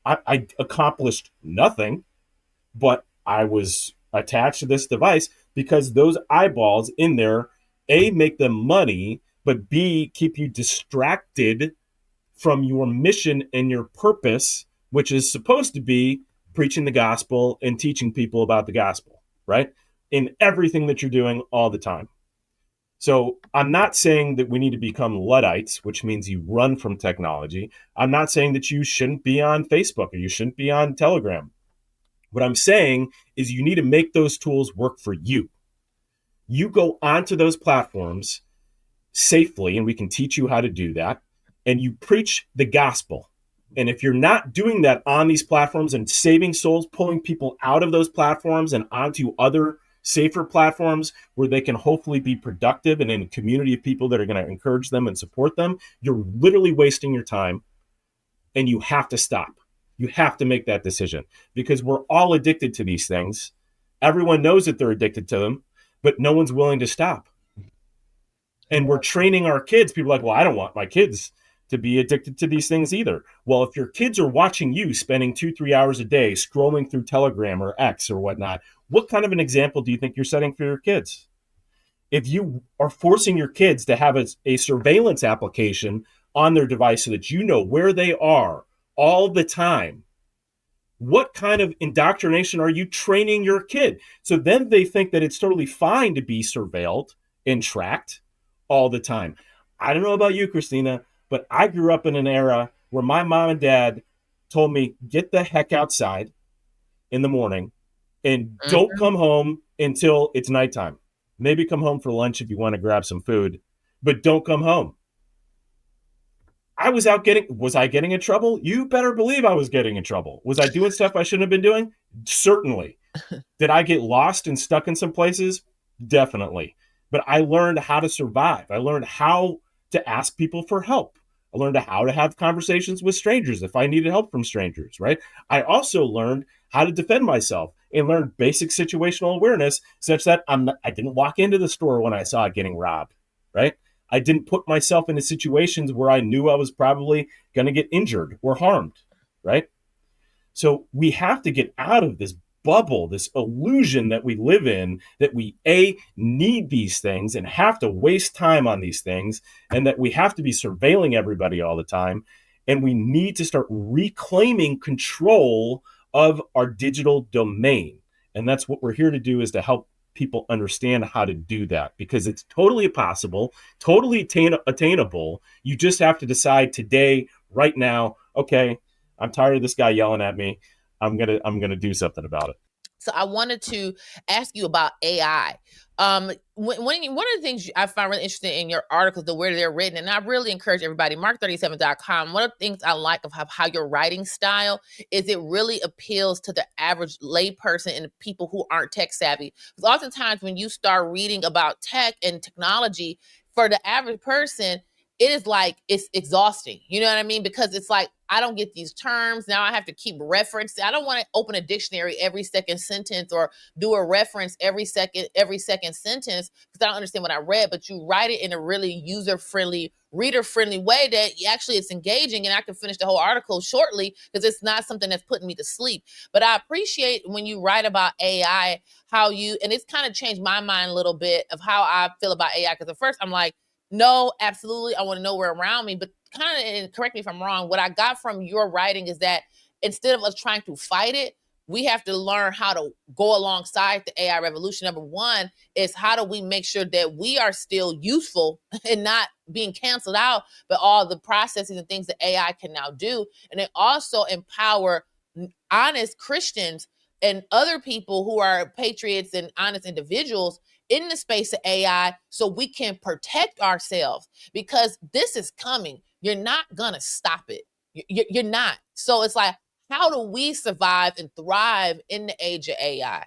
I accomplished nothing, but I was attached to this device because those eyeballs in there, A, make them money, but B, keep you distracted from your mission and your purpose, which is supposed to be preaching the gospel and teaching people about the gospel, right? In everything that you're doing all the time. So I'm not saying that we need to become Luddites, which means you run from technology. I'm not saying that you shouldn't be on Facebook or you shouldn't be on Telegram. What I'm saying is you need to make those tools work for you. You go onto those platforms safely, and we can teach you how to do that, and you preach the gospel. And if you're not doing that on these platforms and saving souls, pulling people out of those platforms and onto other safer platforms where they can hopefully be productive and in a community of people that are going to encourage them and support them, you're literally wasting your time, and you have to stop. You have to make that decision because we're all addicted to these things. Everyone knows that they're addicted to them, but no one's willing to stop. And we're training our kids. People are like, well, I don't want my kids to be addicted to these things either. Well, if your kids are watching you spending 2-3 hours a day scrolling through Telegram or X or whatnot, what kind of an example do you think you're setting for your kids? If you are forcing your kids to have a surveillance application on their device so that you know where they are all the time, what kind of indoctrination are you training your kid? So then they think that it's totally fine to be surveilled and tracked all the time. I don't know about you, Christina, but I grew up in an era where my mom and dad told me, get the heck outside in the morning and don't come home until it's nighttime. Maybe come home for lunch if you want to grab some food, but don't come home. Was I getting in trouble? You better believe I was getting in trouble. Was I doing stuff I shouldn't have been doing? Certainly. Did I get lost and stuck in some places? Definitely. But I learned how to survive. I learned how to ask people for help. I learned how to have conversations with strangers if I needed help from strangers, right? I also learned how to defend myself and learned basic situational awareness such that I didn't walk into the store when I saw it getting robbed, right? I didn't put myself into situations where I knew I was probably going to get injured or harmed, right? So we have to get out of this bubble, this illusion that we live in, that we need these things and have to waste time on these things, and that we have to be surveilling everybody all the time. And we need to start reclaiming control of our digital domain. And that's what we're here to do, is to help people understand how to do that, because it's totally possible, totally attainable. You just have to decide today, right now, okay, I'm tired of this guy yelling at me. I'm gonna do something about it. So I wanted to ask you about AI. One of the things I find really interesting in your articles, the way they're written, and I really encourage everybody, mark37.com. One of the things I like of how your writing style is, it really appeals to the average layperson and the people who aren't tech savvy. Because oftentimes when you start reading about tech and technology, for the average person, it is like, it's exhausting. You know what I mean? Because it's like, I don't get these terms. Now I have to keep referencing. I don't want to open a dictionary every second sentence or do a reference every second sentence, because I don't understand what I read. But you write it in a really user-friendly, reader-friendly way that actually it's engaging, and I can finish the whole article shortly because it's not something that's putting me to sleep. But I appreciate when you write about AI, and it's kind of changed my mind a little bit of how I feel about AI. Because at first I'm like, no, absolutely, I want to know where around me. But kind of, and correct me if I'm wrong, what I got from your writing is that instead of us trying to fight it, we have to learn how to go alongside the AI revolution. Number one is, how do we make sure that we are still useful and not being canceled out, but all the processes and things that AI can now do. And then also empower honest Christians and other people who are patriots and honest individuals in the space of AI, so we can protect ourselves, because this is coming. You're not going to stop it. You're not. So it's like, how do we survive and thrive in the age of AI?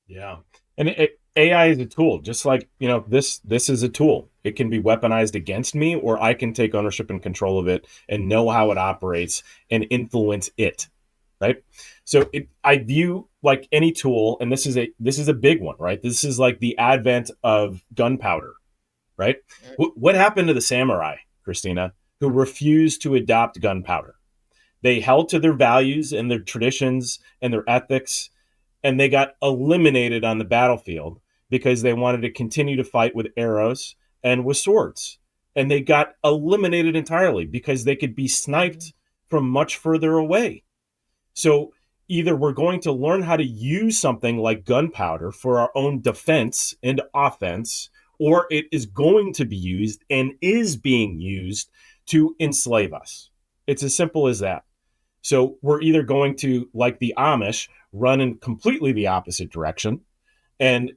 Yeah. And AI is a tool, just like, this is a tool. It can be weaponized against me, or I can take ownership and control of it and know how it operates and influence it. Right. So I view like any tool, and this is a big one, right? This is like the advent of gunpowder, right? What happened to the samurai, Christina, who refused to adopt gunpowder? They held to their values and their traditions and their ethics, and they got eliminated on the battlefield because they wanted to continue to fight with arrows and with swords. And they got eliminated entirely because they could be sniped from much further away. So either we're going to learn how to use something like gunpowder for our own defense and offense, or it is going to be used and is being used to enslave us. It's as simple as that. So we're either going to, like the Amish, run in completely the opposite direction. And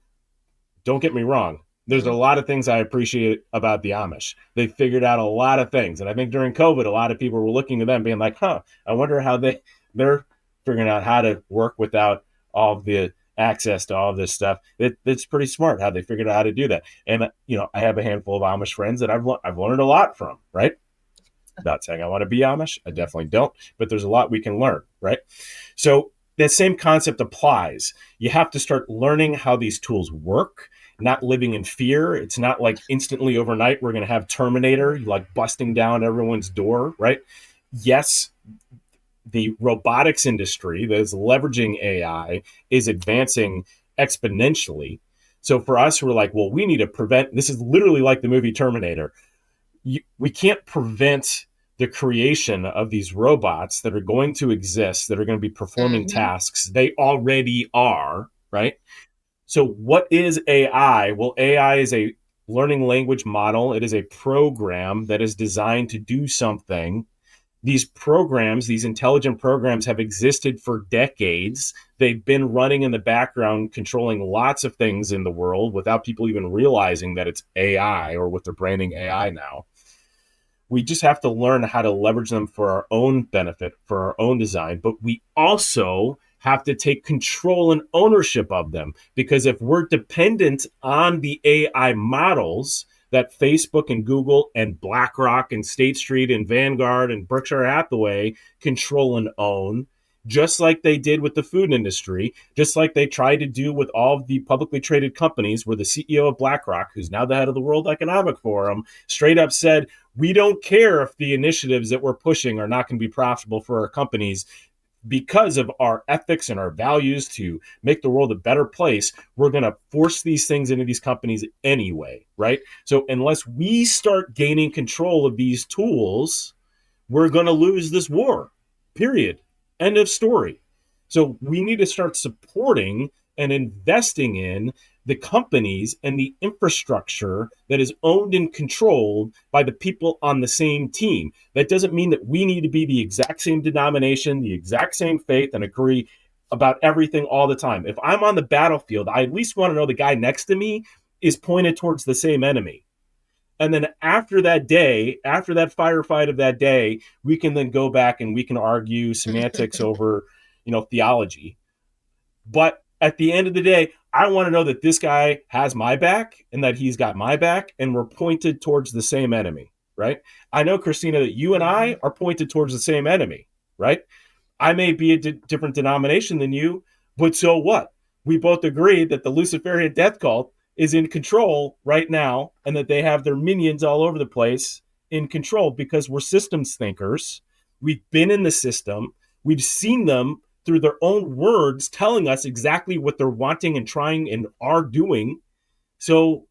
don't get me wrong, there's a lot of things I appreciate about the Amish. They figured out a lot of things. And I think during COVID, a lot of people were looking to them being like, I wonder how they're figuring out how to work without all the access to all this stuff. It's pretty smart how they figured out how to do that. And, I have a handful of Amish friends that I've learned a lot from, right? Not saying I want to be Amish. I definitely don't. But there's a lot we can learn, right? So that same concept applies. You have to start learning how these tools work, not living in fear. It's not like instantly overnight we're going to have Terminator like busting down everyone's door, right? Yes, the robotics industry that is leveraging AI is advancing exponentially. So for us, we're like, well, we need to prevent. This is literally like the movie Terminator. We can't prevent the creation of these robots that are going to exist, that are going to be performing tasks. They already are, right? So what is AI? Well, AI is a learning language model. It is a program that is designed to do something. These programs, these intelligent programs, have existed for decades. They've been running in the background, controlling lots of things in the world without people even realizing that it's AI, or what they're branding AI now. We just have to learn how to leverage them for our own benefit, for our own design. But we also have to take control and ownership of them, because if we're dependent on the AI models that Facebook and Google and BlackRock and State Street and Vanguard and Berkshire Hathaway control and own, just like they did with the food industry, just like they tried to do with all of the publicly traded companies, where the CEO of BlackRock, who's now the head of the World Economic Forum, straight up said, we don't care if the initiatives that we're pushing are not going to be profitable for our companies. Because of our ethics and our values to make the world a better place, we're going to force these things into these companies anyway, right? So unless we start gaining control of these tools, we're going to lose this war. period. End of story. So we need to start supporting and investing in the companies and the infrastructure that is owned and controlled by the people on the same team. That doesn't mean that we need to be the exact same denomination, the exact same faith, and agree about everything all the time. If I'm on the battlefield, I at least want to know the guy next to me is pointed towards the same enemy. And then after that day, after that firefight of that day, we can then go back and we can argue semantics over, theology. But at the end of the day, I want to know that this guy has my back and that he's got my back and we're pointed towards the same enemy, right? I know, Christina, that you and I are pointed towards the same enemy, right? I may be a different denomination than you, but so what? We both agree that the Luciferian death cult is in control right now and that they have their minions all over the place in control because we're systems thinkers. We've been in the system. We've seen them through their own words telling us exactly what they're wanting and trying and are doing. So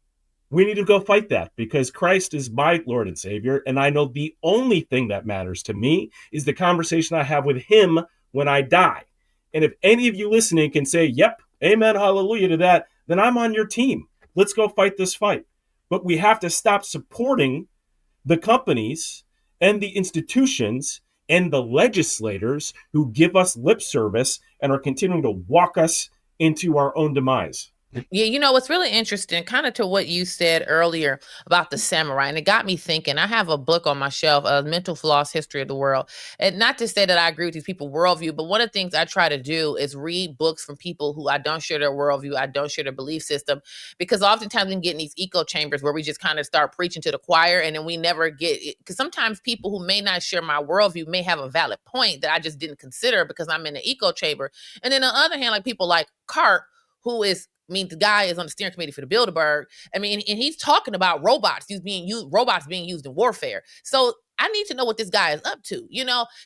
we need to go fight that because Christ is my Lord and Savior. And I know the only thing that matters to me is the conversation I have with him when I die. And if any of you listening can say, yep, amen, hallelujah to that, then I'm on your team. Let's go fight this fight. But we have to stop supporting the companies and the institutions and the legislators who give us lip service and are continuing to walk us into our own demise. Yeah, what's really interesting, kind of to what you said earlier about the samurai, and it got me thinking. I have a book on my shelf, A Mental Floss History of the World. And not to say that I agree with these people's worldview, but one of the things I try to do is read books from people who I don't share their worldview, I don't share their belief system, because oftentimes we can get in these echo chambers where we just kind of start preaching to the choir, and then we never get it. Because sometimes people who may not share my worldview may have a valid point that I just didn't consider because I'm in the echo chamber. And then on the other hand, like people like Cart, who is, the guy is on the steering committee for the Bilderberg. And he's talking about robots being used in warfare. So I need to know what this guy is up to,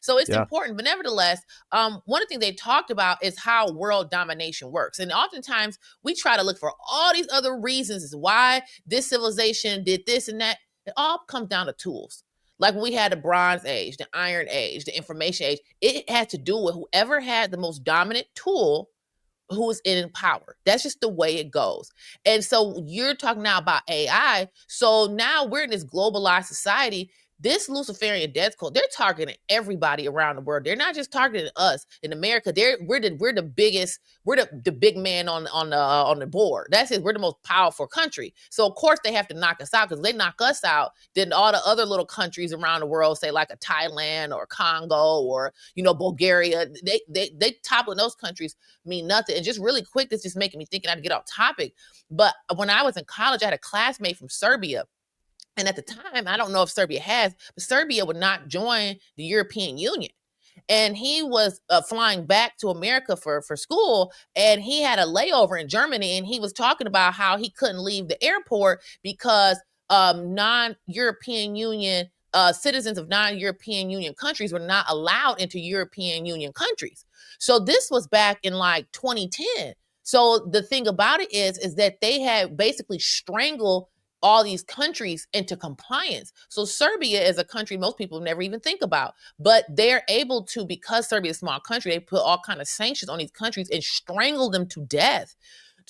So it's important. But nevertheless, one of the things they talked about is how world domination works. And oftentimes we try to look for all these other reasons as why this civilization did this and that. It all comes down to tools. Like when we had the Bronze Age, the Iron Age, the Information Age, it had to do with whoever had the most dominant tool who is in power. That's just the way it goes. And so you're talking now about AI. So now we're in this globalized society. This Luciferian death cult, they're targeting everybody around the world. They're not just targeting us in America. We're the biggest, we're the big man on the board. That's it. We're the most powerful country. So of course they have to knock us out, because they knock us out, then all the other little countries around the world, say like a Thailand or Congo or Bulgaria, they toppling those countries mean nothing. And just really quick, this just making me think, and I had to get off topic. But when I was in college, I had a classmate from Serbia. And at the time, I don't know if Serbia has, but Serbia would not join the European Union. And he was flying back to America for school, and he had a layover in Germany, and he was talking about how he couldn't leave the airport because non-European Union citizens of non-European Union countries were not allowed into European Union countries. So this was back in like 2010. So the thing about it is that they had basically strangled all these countries into compliance. So Serbia is a country most people never even think about, but they're able to, because Serbia is a small country, they put all kind of sanctions on these countries and strangle them to death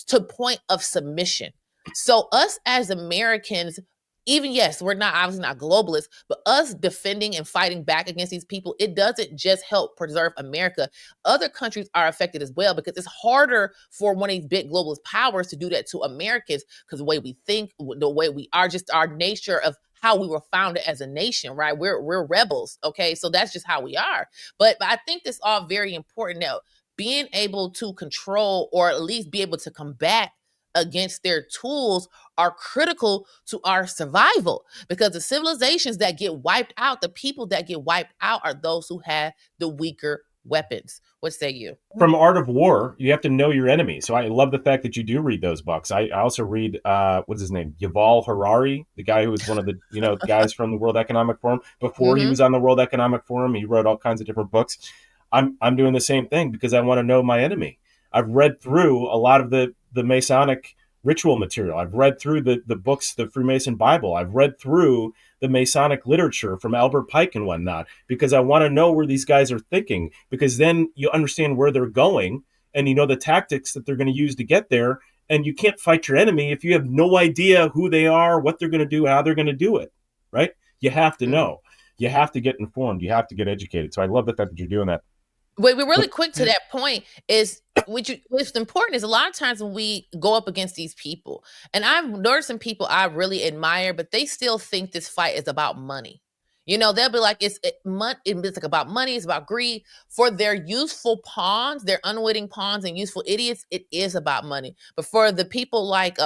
to point of submission. So us as Americans, even, yes, we're not obviously not globalists, but us defending and fighting back against these people, it doesn't just help preserve America. Other countries are affected as well, because it's harder for one of these big globalist powers to do that to Americans, because the way we think, the way we are, just our nature of how we were founded as a nation, right? We're rebels, okay? So that's just how we are. But I think this all very important now, being able to control or at least be able to combat against their tools are critical to our survival, because the civilizations that get wiped out, the people that get wiped out, are those who have the weaker weapons. What say you? From Art of War, you have to know your enemy. So I love the fact that you do read those books. I also read, what's his name? Yuval Harari, the guy who was one of the guys from the World Economic Forum. Before he was on the World Economic Forum, he wrote all kinds of different books. I'm doing the same thing because I want to know my enemy. I've read through a lot of the Masonic ritual material. I've read through the books, the Freemason Bible. I've read through the Masonic literature from Albert Pike and whatnot, because I want to know where these guys are thinking, because then you understand where they're going and you know the tactics that they're going to use to get there. And you can't fight your enemy if you have no idea who they are, what they're going to do, how they're going to do it, right? You have to know. You have to get informed. You have to get educated. So I love the fact that you're doing that. Wait, we're really quick to that point is what's important is a lot of times when we go up against these people, and I've noticed some people I really admire, but they still think this fight is about money. You know, they'll be like, it's like about money, it's about greed. For their useful pawns, their unwitting pawns and useful idiots, it is about money. But for the people like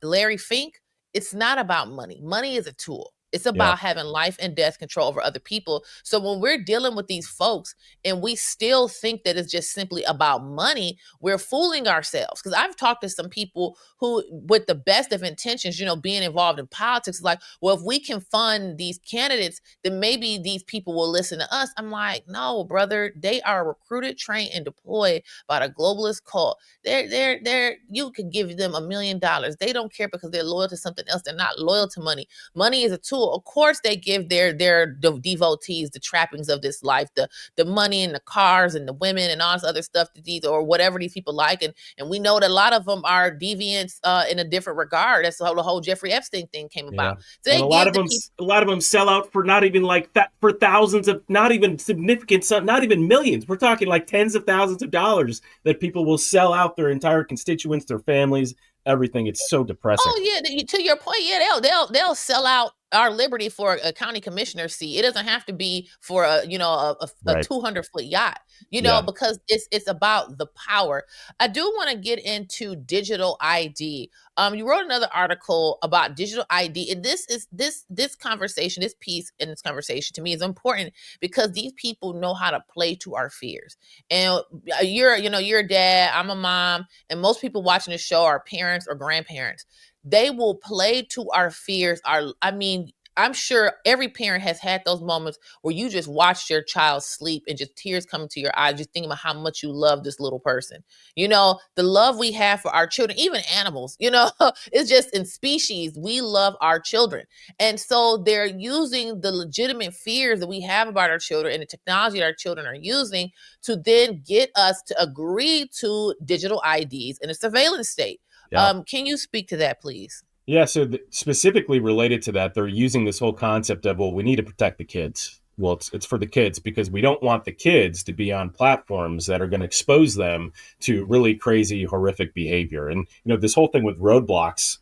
Larry Fink, it's not about money. Money is a tool. It's about having life and death control over other people. So when we're dealing with these folks and we still think that it's just simply about money, we're fooling ourselves. Because I've talked to some people who, with the best of intentions, you know, being involved in politics, like, well, if we can fund these candidates, then maybe these people will listen to us. I'm like, no, brother, they are recruited, trained, and deployed by the globalist cult. You could give them $1 million. They don't care because they're loyal to something else. They're not loyal to money. Money is a tool. Of course, they give their devotees the trappings of this life, the money and the cars and the women and all this other stuff that these or whatever these people like, and we know that a lot of them are deviants in a different regard. That's how the whole Jeffrey Epstein thing came about. So and a lot of them sell out for not even like that, for thousands of, not even significant, not even millions. We're talking like tens of thousands of dollars that people will sell out their entire constituents, their families, everything. It's so depressing. Oh yeah, to your point, yeah, they'll sell out our liberty for a county commissioner seat. It doesn't have to be for a 200-foot yacht, because it's about the power. I do want to get into digital ID. You wrote another article about digital ID, and this conversation, this piece in this conversation to me is important because these people know how to play to our fears. And you're a dad, I'm a mom, and most people watching the show are parents or grandparents. They will play to our fears. I'm sure every parent has had those moments where you just watched your child sleep and just tears coming to your eyes, just thinking about how much you love this little person. You know, the love we have for our children, even animals, it's just in species, we love our children. And so they're using the legitimate fears that we have about our children and the technology that our children are using to then get us to agree to digital IDs in a surveillance state. Can you speak to that, please? Yeah, so specifically related to that, they're using this whole concept of, well, we need to protect the kids. Well, it's for the kids because we don't want the kids to be on platforms that are going to expose them to really crazy, horrific behavior. And, this whole thing with Roblox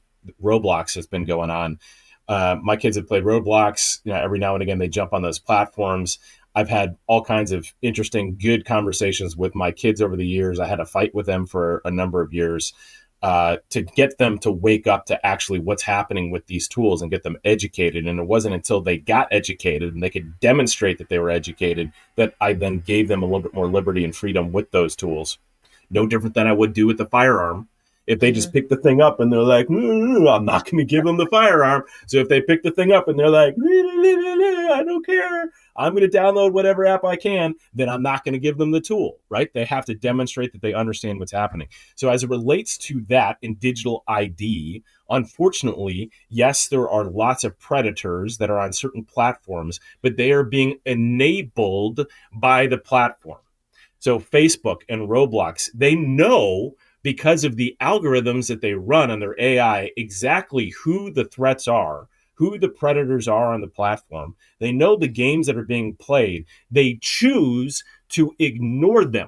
has been going on. My kids have played Roblox. Every now and again, they jump on those platforms. I've had all kinds of interesting, good conversations with my kids over the years. I had a fight with them for a number of years. To get them to wake up to actually what's happening with these tools and get them educated. And it wasn't until they got educated and they could demonstrate that they were educated that I then gave them a little bit more liberty and freedom with those tools. No different than I would do with the firearm. If they just pick the thing up and they're like, I'm not going to give them the firearm. So if they pick the thing up and they're like, I don't care, I'm going to download whatever app I can, then I'm not going to give them the tool, right? They have to demonstrate that they understand what's happening. So as it relates to that in digital ID, unfortunately, yes, there are lots of predators that are on certain platforms, but they are being enabled by the platform. So Facebook and Roblox, they know, because of the algorithms that they run on their AI, exactly who the threats are, who the predators are on the platform. They know the games that are being played. They choose to ignore them,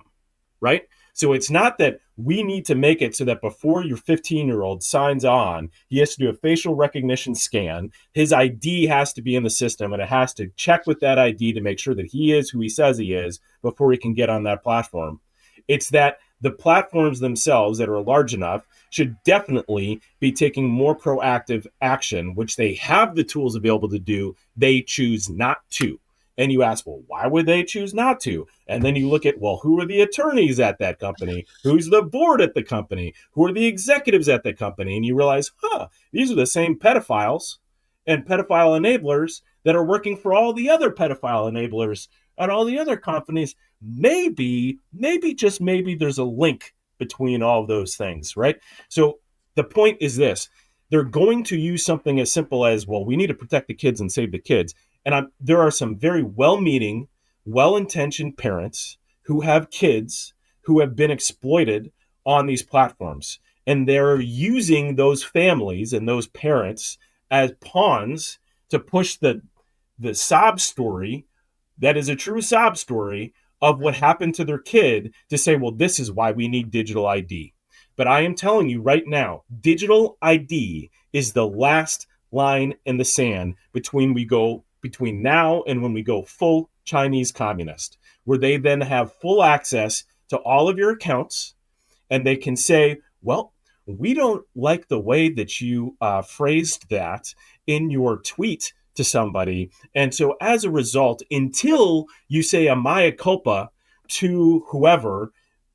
right? So it's not that we need to make it so that before your 15-year-old signs on, he has to do a facial recognition scan. His ID has to be in the system, and it has to check with that ID to make sure that he is who he says he is before he can get on that platform. It's that the platforms themselves that are large enough should definitely be taking more proactive action, which they have the tools available to do. They choose not to. And you ask, well, why would they choose not to? And then you look at, well, who are the attorneys at that company? Who's the board at the company? Who are the executives at the company? And you realize, these are the same pedophiles and pedophile enablers that are working for all the other pedophile enablers at all the other companies. Maybe, just maybe there's a link between all of those things, right? So The point is this: they're going to use something as simple as, well, we need to protect the kids and save the kids. And there are some very well-meaning, well-intentioned parents who have kids who have been exploited on these platforms. And they're using those families and those parents as pawns to push the sob story that is a true sob story of what happened to their kid, to say, well, this is why we need digital ID. But I am telling you right now, digital ID is the last line in the sand between now and when we go full Chinese communist, where they then have full access to all of your accounts, and they can say, well, we don't like the way that you phrased that in your tweet to somebody. And so as a result, until you say a mea culpa to whoever,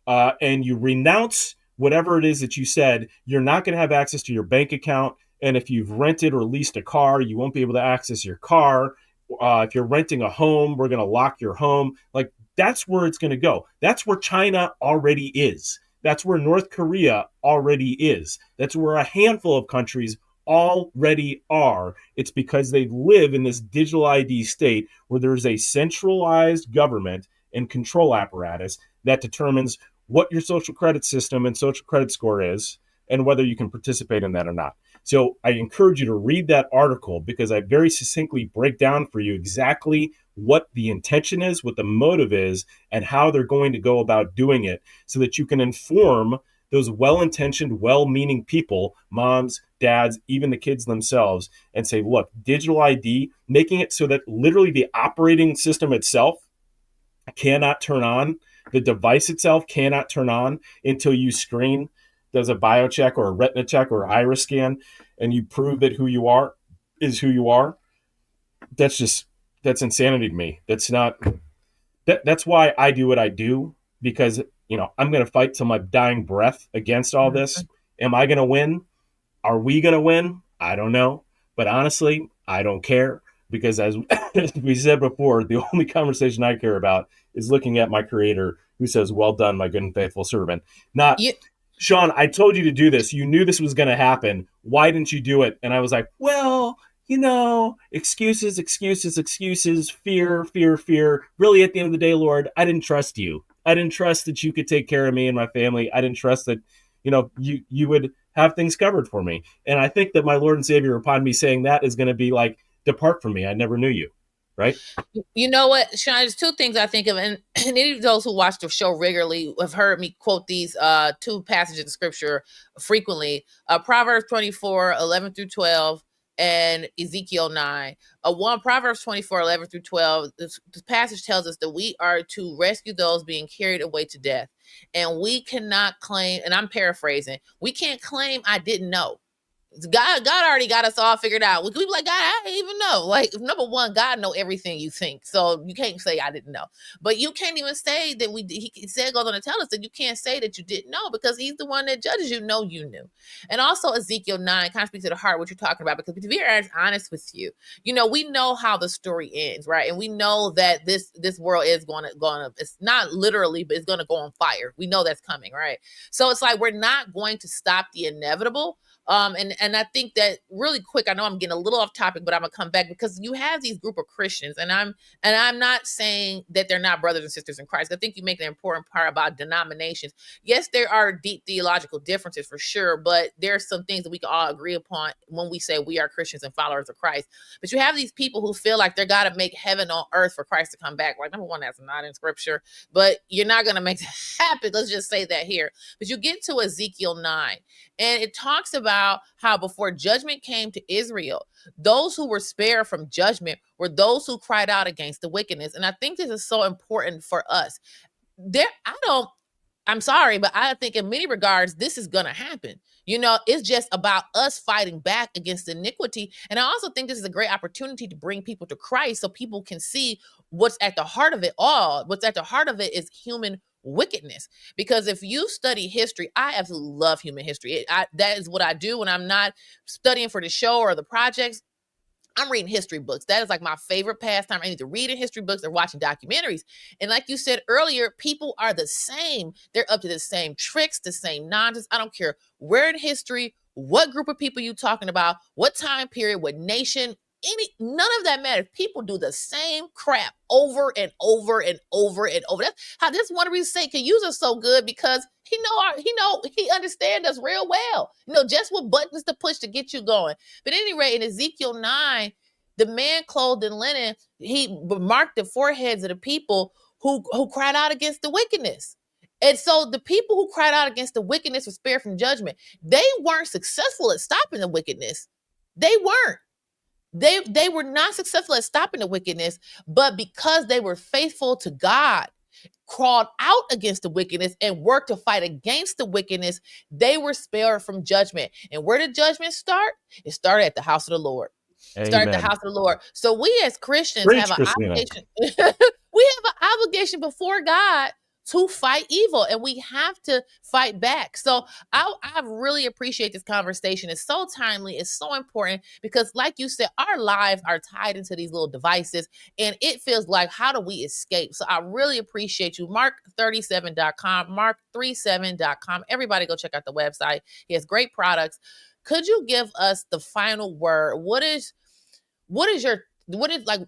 and you renounce whatever it is that you said, you're not going to have access to your bank account. And if you've rented or leased a car, you won't be able to access your car. If you're renting a home, we're going to lock your home. Like, that's where it's going to go. That's where China already is. That's where North Korea already is. That's where a handful of countries already are. It's because they live in this digital ID state where there's a centralized government and control apparatus that determines what your social credit system and social credit score is and whether you can participate in that or not. So I encourage you to read that article, because I very succinctly break down for you exactly what the intention is, what the motive is, and how they're going to go about doing it, so that you can inform those well-intentioned, well-meaning people, moms, dads, even the kids themselves, and say, look, digital ID, making it so that literally the operating system itself cannot turn on, the device itself cannot turn on until you screen, does a biocheck or a retina check or iris scan, and you prove that who you are is who you are. That's insanity to me. That's why I do what I do, because, I'm going to fight till my dying breath against all this. Am I going to win? Are we going to win? I don't know. But honestly, I don't care, because as we said before, the only conversation I care about is looking at my creator, who says, well done, my good and faithful servant. Not, Sean, I told you to do this. You knew this was going to happen. Why didn't you do it? And I was like, well, excuses, fear. Really, at the end of the day, Lord, I didn't trust you. I didn't trust that you could take care of me and my family. I didn't trust that, you would have things covered for me. And I think that my Lord and Savior, upon me saying that, is going to be like, depart from me. I never knew you. Right? You know what, Sean, there's two things I think of, and any of those who watch the show regularly have heard me quote these two passages of scripture frequently. Proverbs 24, 11 through 12, and Ezekiel 9. Proverbs 24, 11 through 12, this passage tells us that we are to rescue those being carried away to death. And we cannot claim, and I'm paraphrasing, we can't claim I didn't know. God already got us all figured out. We be like, God, I didn't even know. Like, number one, God know everything you think. So you can't say I didn't know. But you can't even say that he said, goes on to tell us that you can't say that you didn't know, because he's the one that judges you. Know you knew. And also Ezekiel 9 kind of speaks to the heart what you're talking about, because to be honest with you, we know how the story ends, right? And we know that this world is going to, it's not literally, but it's going to go on fire. We know that's coming, right? So it's like, we're not going to stop the inevitable. And I think that really quick, I know I'm getting a little off topic, but I'm gonna come back, because you have these group of Christians, and I'm not saying that they're not brothers and sisters in Christ. I think you make an important part about denominations. Yes, there are deep theological differences for sure, but there are some things that we can all agree upon when we say we are Christians and followers of Christ. But you have these people who feel like they're gotta make heaven on earth for Christ to come back. Like, number one, that's not in scripture, but you're not gonna make that happen. Let's just say that here. But you get to Ezekiel 9, and it talks about how before judgment came to Israel, those who were spared from judgment were those who cried out against the wickedness. And I think this is so important for us. I'm sorry, but I think in many regards, this is going to happen. It's just about us fighting back against iniquity. And I also think this is a great opportunity to bring people to Christ, so people can see what's at the heart of it all. What's at the heart of it is human wickedness. Because if you study history, I absolutely love human history. That is what I do when I'm not studying for the show or the projects. I'm reading history books. That is like my favorite pastime. I need to read in history books or watching documentaries. And like you said earlier, people are the same. They're up to the same tricks, the same nonsense. I don't care where in history, what group of people you talking about, what time period, what nation, none of that matters. People do the same crap over and over and over and over. That's how this one reason say can use us so good, because he understands us real well. Just what buttons to push to get you going. But anyway, in Ezekiel 9, the man clothed in linen, he marked the foreheads of the people who cried out against the wickedness. And so the people who cried out against the wickedness were spared from judgment. They weren't successful at stopping the wickedness. They weren't. They were not successful at stopping the wickedness, but because they were faithful to God, crawled out against the wickedness and worked to fight against the wickedness, they were spared from judgment. And where did judgment start? It started at the house of the Lord. Start at the house of the Lord. So we as Christians have an obligation. We have an obligation before God to fight evil, and we have to fight back. So I really appreciate this conversation. It's so timely. It's so important because, like you said, our lives are tied into these little devices, and it feels like, how do we escape? So I really appreciate you. Mark37.com, Mark37.com. Everybody go check out the website. He has great products. Could you give us the final word? What is like,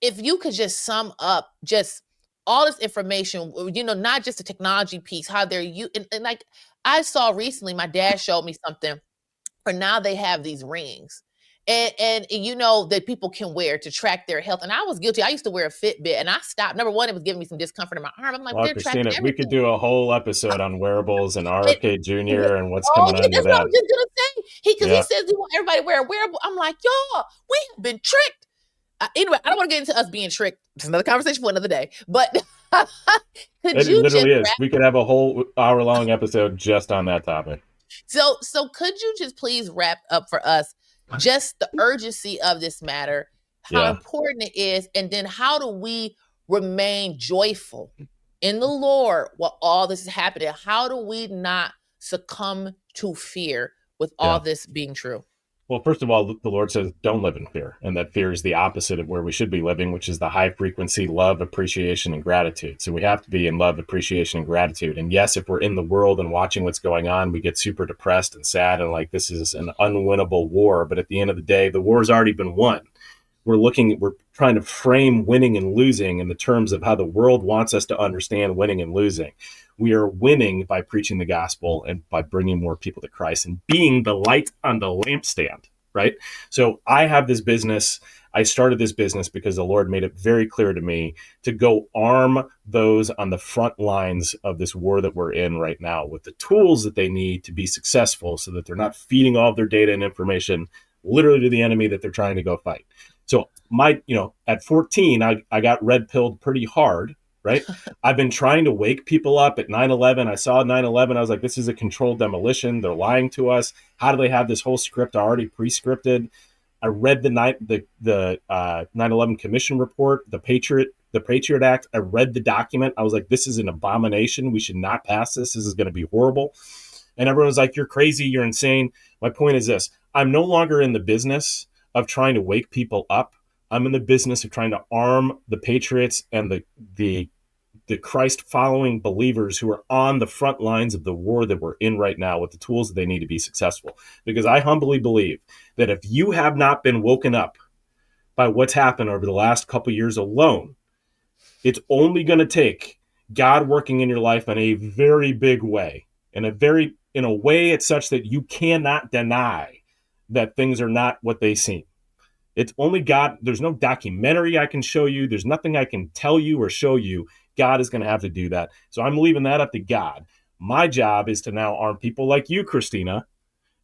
if you could just sum up just all this information, not just the technology piece, how they're and like I saw recently, my dad showed me something, for now they have these rings and that people can wear to track their health. And I was guilty. I used to wear a Fitbit and I stopped. Number one, it was giving me some discomfort in my arm. I'm like, well, they're Christina, tracking everything. We could do a whole episode on wearables and RFK Jr. and what's coming on with that's that. what I was just gonna say. He says he want everybody to wear a wearable. I'm like, y'all, we have been tricked. Anyway, I don't want to get into us being tricked. It's another conversation for another day. But it literally is. We could have a whole hour-long episode just on that topic. So could you just please wrap up for us just the urgency of this matter, how important it is, and then how do we remain joyful in the Lord while all this is happening? How do we not succumb to fear with all this being true? Well, first of all, the Lord says, don't live in fear. And that fear is the opposite of where we should be living, which is the high frequency love, appreciation, and gratitude. So we have to be in love, appreciation, and gratitude. And yes, if we're in the world and watching what's going on, we get super depressed and sad and like this is an unwinnable war. But at the end of the day, the war's already been won. We're trying to frame winning and losing in the terms of how the world wants us to understand winning and losing. We are winning by preaching the gospel and by bringing more people to Christ and being the light on the lampstand, right? So I have this business. I started this business because the Lord made it very clear to me to go arm those on the front lines of this war that we're in right now with the tools that they need to be successful so that they're not feeding all of their data and information literally to the enemy that they're trying to go fight. So at 14, I got red pilled pretty hard, right? I've been trying to wake people up at 9/11. I saw 9/11. I was like, this is a controlled demolition. They're lying to us. How do they have this whole script already pre-scripted? I read the 9/11 Commission report, the Patriot Act. I read the document. I was like, this is an abomination. We should not pass this. This is going to be horrible. And everyone's like, you're crazy. You're insane. My point is this. I'm no longer in the business of trying to wake people up. I'm in the business of trying to arm the patriots and the Christ following believers who are on the front lines of the war that we're in right now with the tools that they need to be successful. Because I humbly believe that if you have not been woken up by what's happened over the last couple years alone, it's only going to take God working in your life in a very big way, in a way it's such that you cannot deny that things are not what they seem. It's only God. There's no documentary I can show you. There's nothing I can tell you or show you. God is going to have to do that. So I'm leaving that up to God. My job is to now arm people like you, Christina,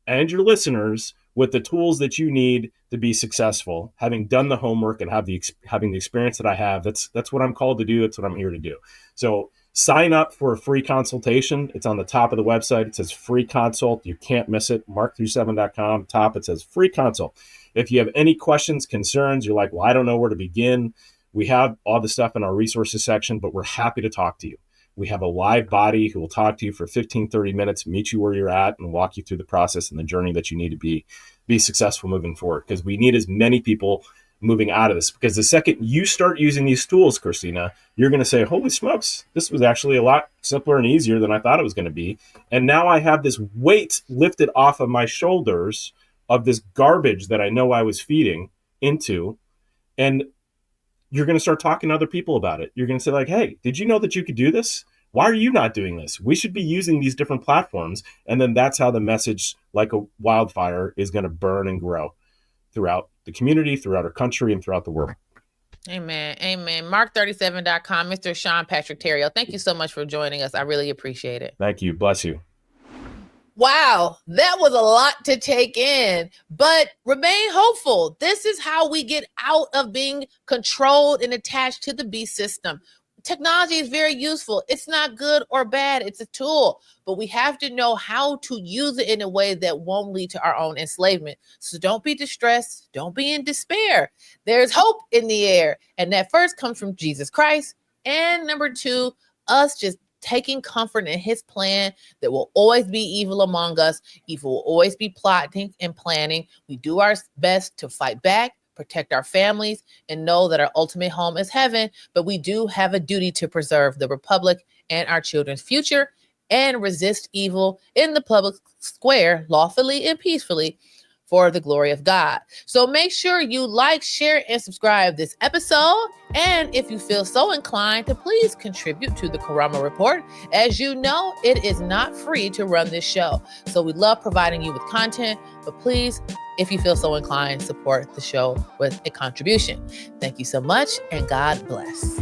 and your listeners with the tools that you need to be successful, having done the homework and having the experience that I have. That's what I'm called to do. That's what I'm here to do. So sign up for a free consultation. It's on the top of the website. It says free consult. You can't miss it. Mark37.com. Top, it says free consult. If you have any questions, concerns, you're like, well, I don't know where to begin. We have all the stuff in our resources section, but we're happy to talk to you. We have a live body who will talk to you for 15, 30 minutes, meet you where you're at, and walk you through the process and the journey that you need to be successful moving forward. Because we need as many people moving out of this. Because the second you start using these tools, Christina, you're going to say, holy smokes, this was actually a lot simpler and easier than I thought it was going to be. And now I have this weight lifted off of my shoulders of this garbage that I know I was feeding into. And you're going to start talking to other people about it. You're going to say like, hey, did you know that you could do this? Why are you not doing this? We should be using these different platforms. And then that's how the message, like a wildfire, is going to burn and grow throughout the community, throughout our country, and throughout the world. Amen. Amen. Mark37.com, Mr. Sean Patrick Tario, thank you so much for joining us. I really appreciate it. Thank you. Bless you. Wow, that was a lot to take in, but remain hopeful. This is how we get out of being controlled and attached to the beast system. Technology is very useful. It's not good or bad. It's a tool, but we have to know how to use it in a way that won't lead to our own enslavement. So don't be distressed. Don't be in despair. There's hope in the air. And that first comes from Jesus Christ. And number two, us just taking comfort in his plan that will always be evil among us. Evil will always be plotting and planning. We do our best to fight back, protect our families, and know that our ultimate home is heaven. But we do have a duty to preserve the republic and our children's future and resist evil in the public square lawfully and peacefully for the glory of God. So make sure you like, share, and subscribe this episode. And if you feel so inclined to please contribute to the Karamo Report. As you know, it is not free to run this show. So we love providing you with content, but please, if you feel so inclined, support the show with a contribution. Thank you so much, and God bless.